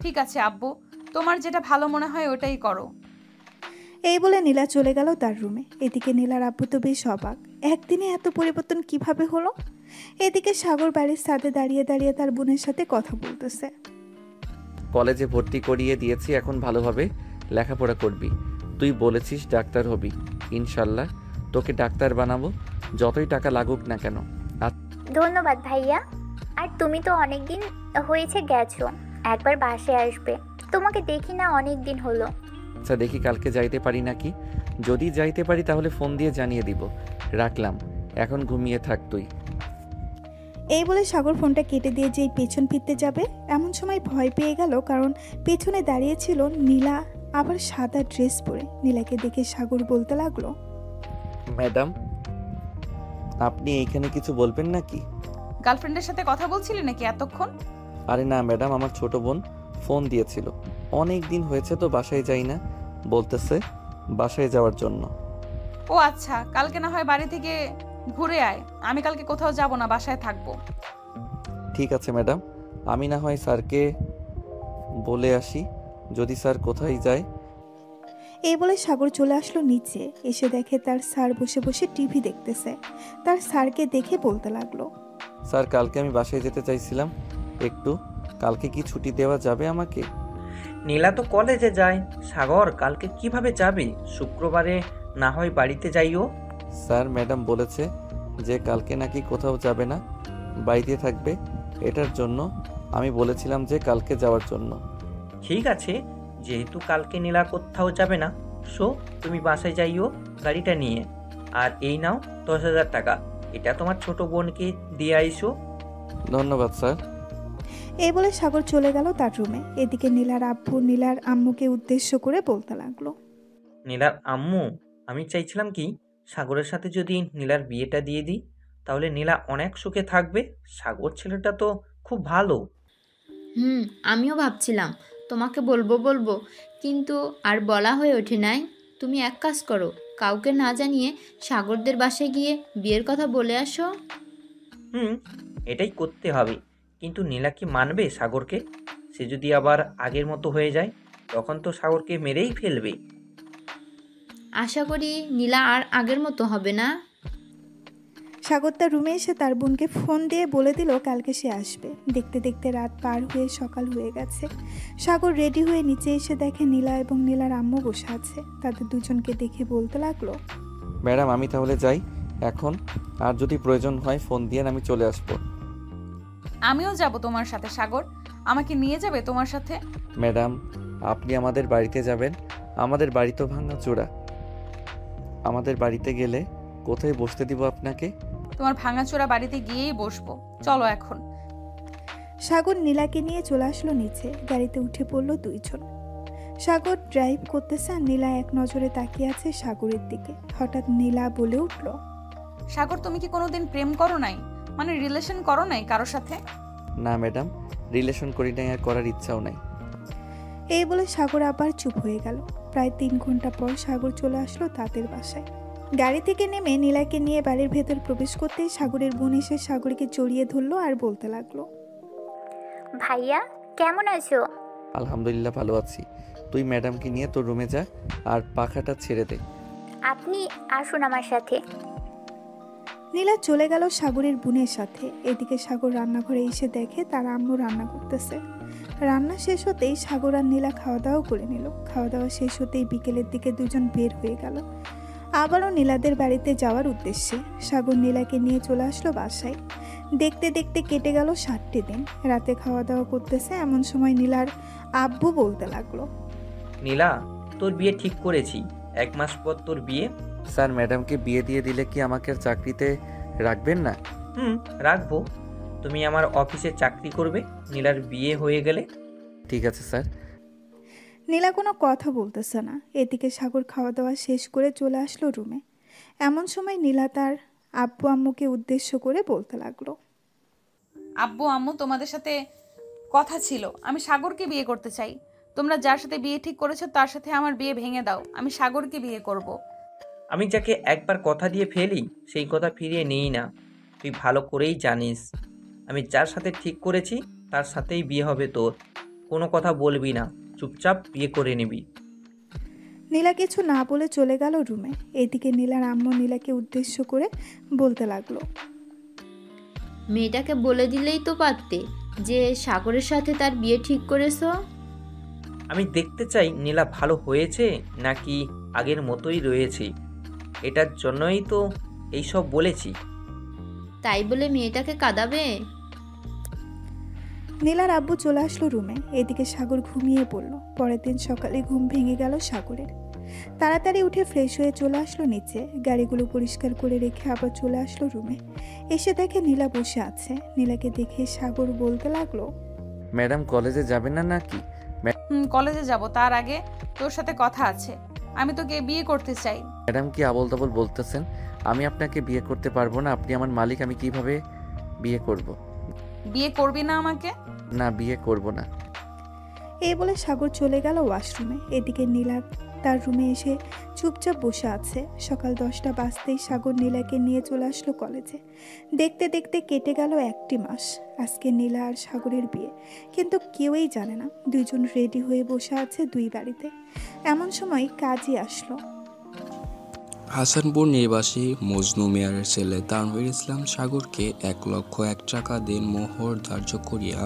ঠিক আছে আব্বু, তোমার যেটা ভালো মনে হয় ওটাই করো। এই বলে নীলা চলে গেল তার রুমে। এদিকে নীলার আব্বু তো বেশ অবাক, একদিনে এত পরিবর্তন কিভাবে হলো। এদিকে সাগর বাড়ির ছাদে দাঁড়িয়ে দাঁড়িয়ে তার বোনের সাথে কথা বলতেছে। কলেজে ভর্তি করিয়ে দিয়েছি, এখন ভালোভাবে লেখাপড়া করবি। তুই বলেছিস ডাক্তার হবি, ইনশাল্লাহ তোকে ডাক্তার বানাবো, যতই টাকা লাগুক না কেন। ধন্যবাদ ভাইয়া। আর তুমি তো অনেক দিন হয়েছে গেছো, একবার বাসায় আসবে, তোমাকে দেখি না অনেক দিন হলো। আচ্ছা দেখি কালকে যাইতে পারি নাকি, যদি যাইতে পারি তাহলে ফোন দিয়ে জানিয়ে দিব। রাখলাম, এখন ঘুমিয়ে থাক তুই। এই বলে সাগর ফোনটা কেটে দিয়ে যেই পেছন ফিরতে যাবে, এমন সময় ভয় পেয়ে গেল, কারণ পেছনে দাঁড়িয়েছিল নীলা, আবার সাদা ড্রেস পরে। নীলাকে দেখে সাগর বলতে লাগলো, ম্যাডাম আপনি এইখানে কিছু বলবেন নাকি? গার্লফ্রেন্ডের সাথে কথা বলছিলে নাকি এতক্ষণ? আরে না ম্যাডাম, আমার ছোট বোন ফোন দিয়েছিল, অনেক দিন হয়েছে তো বাসায় যাই না, বলতেছে বাসায় যাওয়ার জন্য। ও আচ্ছা, কালকে না হয় বাড়ি থেকে ঘুরে আয়, আমি কালকে কোথাও যাব না, বাসায় থাকবো। ঠিক আছে ম্যাডাম, আমি না হয় স্যারকে বলে আসি, যদি স্যার কোথায় যায়। এই বলে সাগর চলে আসলো নিচে। এসে দেখে তার স্যার বসে বসে টিভি দেখতেছে। তার স্যারকে দেখে বলতে লাগলো, স্যার কালকে আমি বাসায় যেতে চাইছিলাম একটু, কালকে কি ছুটি দেওয়া যাবে আমাকে? নীলা তো কলেজে যায়, সাগর কালকে কিভাবে যাবে? শুক্রবারে না হয় বাড়িতে যাইও। স্যার ম্যাডাম বলেছে যে কালকে নাকি কোথাও যাবে না, বাড়িতে থাকবে, এটার জন্য আমি বলেছিলাম যে কালকে যাওয়ার জন্য। ঠিক আছে, যেহেতু কালকে নীলা কোথাও যাবে না, সো তুমি বাসায় যাইও গাড়িটা নিয়ে। আর এই নাও 10,000 টাকা, এটা তোমার ছোট বোনকে দিয়ে আইসো। ধন্যবাদ স্যার। এই বলে সাগর চলে গেল তার রুমে। এদিকে নীলার আব্বু নীলার আম্মুকে উদ্দেশ্য করে বলতে লাগলো, নীলার আম্মু, আমি চাইছিলাম কি সাগরের সাথে যদি নীলার বিয়েটা দিয়ে দিই, তাহলে নীলা অনেক সুখে থাকবে। সাগর ছেলেটা তো খুব ভালো। আমিও ভাবছিলাম তোমাকে বলবো, কিন্তু আর বলা হয়ে ওঠে নাই। তুমি এক কাজ করো, কাউকে না জানিয়ে সাগরদের বাসায় গিয়ে বিয়ের কথা বলে আসো। এটাই করতে হবে, কিন্তু নীলা কি মানবে সাগরকে? সে যদি আবার আগের মতো হয়ে যায়, তখন তো সাগরকে মেরেই ফেলবে। আশা করি নীলা আর আগের মতো হবে না। সাগর তার রুমে এসে তার বোনকে ফোন দিয়ে বলে দিল কালকে সে আসবে। দেখতে দেখতে রাত পার হয়ে সকাল হয়ে গেছে। সাগর রেডি হয়ে নিচে এসে দেখে নীলা এবং নীলার আম্মু বসে আছে। তাদের দুজনকে দেখে বলতে লাগলো, ম্যাডাম আমি তাহলে যাই এখন, আর যদি প্রয়োজন হয় ফোন দিয়ে আমি চলে আসবো। আমিও যাব তোমার সাথে সাগর, আমাকে নিয়ে যাবে তোমার সাথে? ম্যাডাম আপনি আমাদের বাড়িতে যাবেন? আমাদের বাড়ি তো ভাঙাচোরা, আমাদের বাড়িতে গেলে কোথায় বসতে দিব আপনাকে? তোমার ভাঙাচোরা বাড়িতে গিয়েই বসবো, চলো এখন। সাগর নীলাকে নিয়ে চলে আসলো নিচে। গাড়িতে উঠে পড়লো দুইজন। সাগর ড্রাইভ করতেছে আর নীলা এক নজরে তাকিয়ে আছে সাগরের দিকে। হঠাৎ নীলা বলে উঠল, সাগর তুমি কি কোনোদিন প্রেম করো নাই, মানে রিলেশন করো নাই কারোর সাথে? না ম্যাডাম, রিলেশন করি নাই আর করার ইচ্ছাও নাই। এই বলে সাগর আবার চুপ হয়ে গেল। প্রায় 3 ঘন্টা পর সাগর চলে আসলো তাদের বাসায়। গাড়ি থেকে নেমে নীলাকে নিয়ে বাড়ির ভেতর প্রবেশ করতেই সাগরের বোন এসে সাগরকে জড়িয়ে ধরলো আর বলতে লাগলো, ভাইয়া কেমন আছো? আলহামদুলিল্লাহ ভালো আছি। তুই ম্যাডামকে নিয়ে তোর রুমে যা আর পাখাটা ছেড়ে দে। আপনি আসুন আমার সাথে। নীলা চলে গেল সাগরের বোনের সাথে। এদিকে সাগর রান্নাঘরে এসে দেখে তার আম্মু রান্না করতেছে। রান্না শেষ হতেই সাগর আর নীলা খাওয়া দাওয়া করে নিল। খাওয়া দাওয়া শেষ হতেই বিকেলের দিকে দুজন বের হয়ে গেল আবারও নীলাদের বাড়িতে যাওয়ার উদ্দেশ্যে। সাগর নীলাকে নিয়ে চলে আসলো বাসায়। দেখতে দেখতে কেটে গেল 7টি দিন। রাতে খাওয়া দাওয়া করতেছে এমন সময় নীলার আব্বু বলতে লাগলো, নীলা তোর বিয়ে ঠিক করেছি, 1 মাস পর তোর বিয়ে। স্যার ম্যাডামকে বিয়ে দিয়ে দিলে কি আমাকে আর চাকরিতে রাখবেন না? রাখবো। তুমি আমার অফিসে চাকরি করবে নীলার বিয়ে হয়ে গেলে। ঠিক আছে স্যার। নীলা কোনো কথা বলতেছে না। এদিকে সাগর খাওয়া দাওয়া শেষ করে চলে আসলো রুমে। এমন সময় নীলা তার আব্বু আম্মুকে উদ্দেশ্য করে বলতে লাগলো, আব্বু আম্মু তোমাদের সাথে কথা ছিল, আমি সাগরকে বিয়ে করতে চাই। তোমরা যার সাথে বিয়ে ঠিক করেছো তার সাথে আমার বিয়ে ভেঙে দাও, আমি সাগরকে বিয়ে করব। আমি যাকে একবার কথা দিয়ে ফেলি সেই কথা ফিরিয়ে নিই না। তুই ভালো করেই জানিস আমি যার সাথে ঠিক করেছি তার সাথেই বিয়ে হবে তোর। কোনো কথা বলবি না, চুপচাপ বিয়ে করে নিবি। নীলা কিছু না বলে চলে গেল রুমে। এদিকে নীলার আম্মু নীলাকে উদ্দেশ্য করে বলতে লাগলো, মেয়েটাকে বলে দিলেই তো পারতে যে সাগরের সাথে তার বিয়ে ঠিক করেছো। আমি দেখতে চাই নীলা ভালো হয়েছে নাকি আগের মতোই রয়েছে, এটার জন্যই তো এইসব বলেছি। তাই বলে মেয়েটাকে কাঁদাবে? নীলার আব্বু চলে আসলো রুমে। এদিকে সাগর ঘুমিয়ে পড়ল। পরের দিন সকালে ঘুম ভেঙে গেল সাগরের। তাড়াতাড়ি উঠে ফ্রেশ হয়ে চলে আসলো নিচে। গাড়িগুলো পরিষ্কার করে রেখে আবার চলে আসলো রুমে। এসে দেখে নীলা বসে আছে। নীলাকে দেখে সাগর বলতে লাগলো, ম্যাডাম কলেজে যাবেন না নাকি? কলেজে যাব, তার আগে তোর সাথে কথা আছে। আমি তোকে বিয়ে করতে চাই। ম্যাডাম কি আবল তাবল বলতেছেন? আমি আপনাকে বিয়ে করতে পারবো না। আপনি আমার মালিক, আমি কিভাবে বিয়ে করব? বিয়ে করবি না আমাকে? না, বিয়ে করব না। এই বলে সাগর চলে গেল ওয়াশরুমে। এদিকে নীলা তার রুমে এসে চুপচাপ বসে আছে। সকাল 10টা বাজতেই সাগর নীলাকে নিয়ে চলে আসলো কলেজে। দেখতে দেখতে কেটে গেল 1টি মাস। আজকে নীলা আর সাগরের বিয়ে, কিন্তু কেউই জানে না। দুইজন রেডি হয়ে বসে আছে 2 গাড়িতে। এমন সময় কাজী আসলো। হাসানপুর নিবাসী মজনু মিয়ারের ছেলে তানভীর ইসলাম সাগরকে 1,01,000 টাকা মোহর ধার্য করিয়া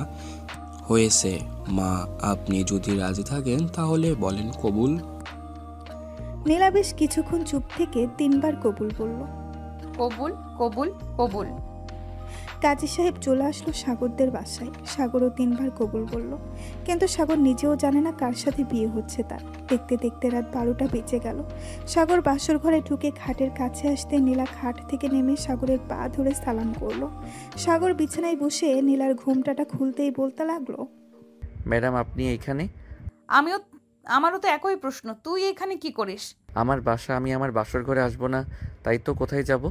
হয়েছে। মা, আপনি যদি রাজি থাকেন তাহলে বলেন কবুল। নীলা বেশ কিছুক্ষণ চুপ থেকে 3বার কবুল বলল। কবুল কবুল কবুল। কাজী সাহেব চলে আসলো সাগরদের বাসায়। সাগরও 3বার কবুল বলল, কিন্তু সাগর নিজেও জানে না কার সাথে বিয়ে হচ্ছে তার। দেখতে দেখতে রাত 12টা বেজে গেল। সাগর বাসর ঘরে ঢুকে খাটের কাছে আসতে নীলা খাট থেকে নেমে সাগরের পা ধরে সালাম করলো। সাগর বিছানায় বসে নীলার ঘুমটাটা খুলতেই বলতে লাগলো, ম্যাডাম আপনি এইখানে? আমারও তো একই প্রশ্ন, তুই এখানে কি করিস? আমার বাসা, আমি আমার বাসর ঘরে আসবো না, তাই তো কোথায় যাব?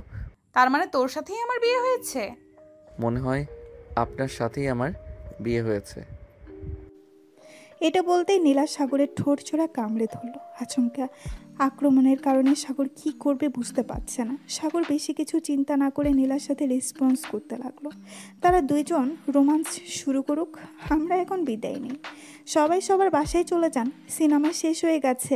তার মানে তোর সাথেই আমার বিয়ে হয়েছে? মনে হয় আপনার সাথেই আমার বিয়ে হয়েছে। এটা বলতেই নীলা সাগরের ঠোঁট ছোড়া কামড়ে ধরলো। আচমকা আক্রমণের কারণে সাগর কি করবে বুঝতে পারছে না। সাগর বেশি কিছু চিন্তা না করে নীলার সাথে রেসপন্স করতে লাগলো। তারা দুইজন রোমান্স শুরু করুক, আমরা এখন বিদায় নিই। সবাই সবার বাসায় চলে যান, সিনেমা শেষ হয়ে গেছে।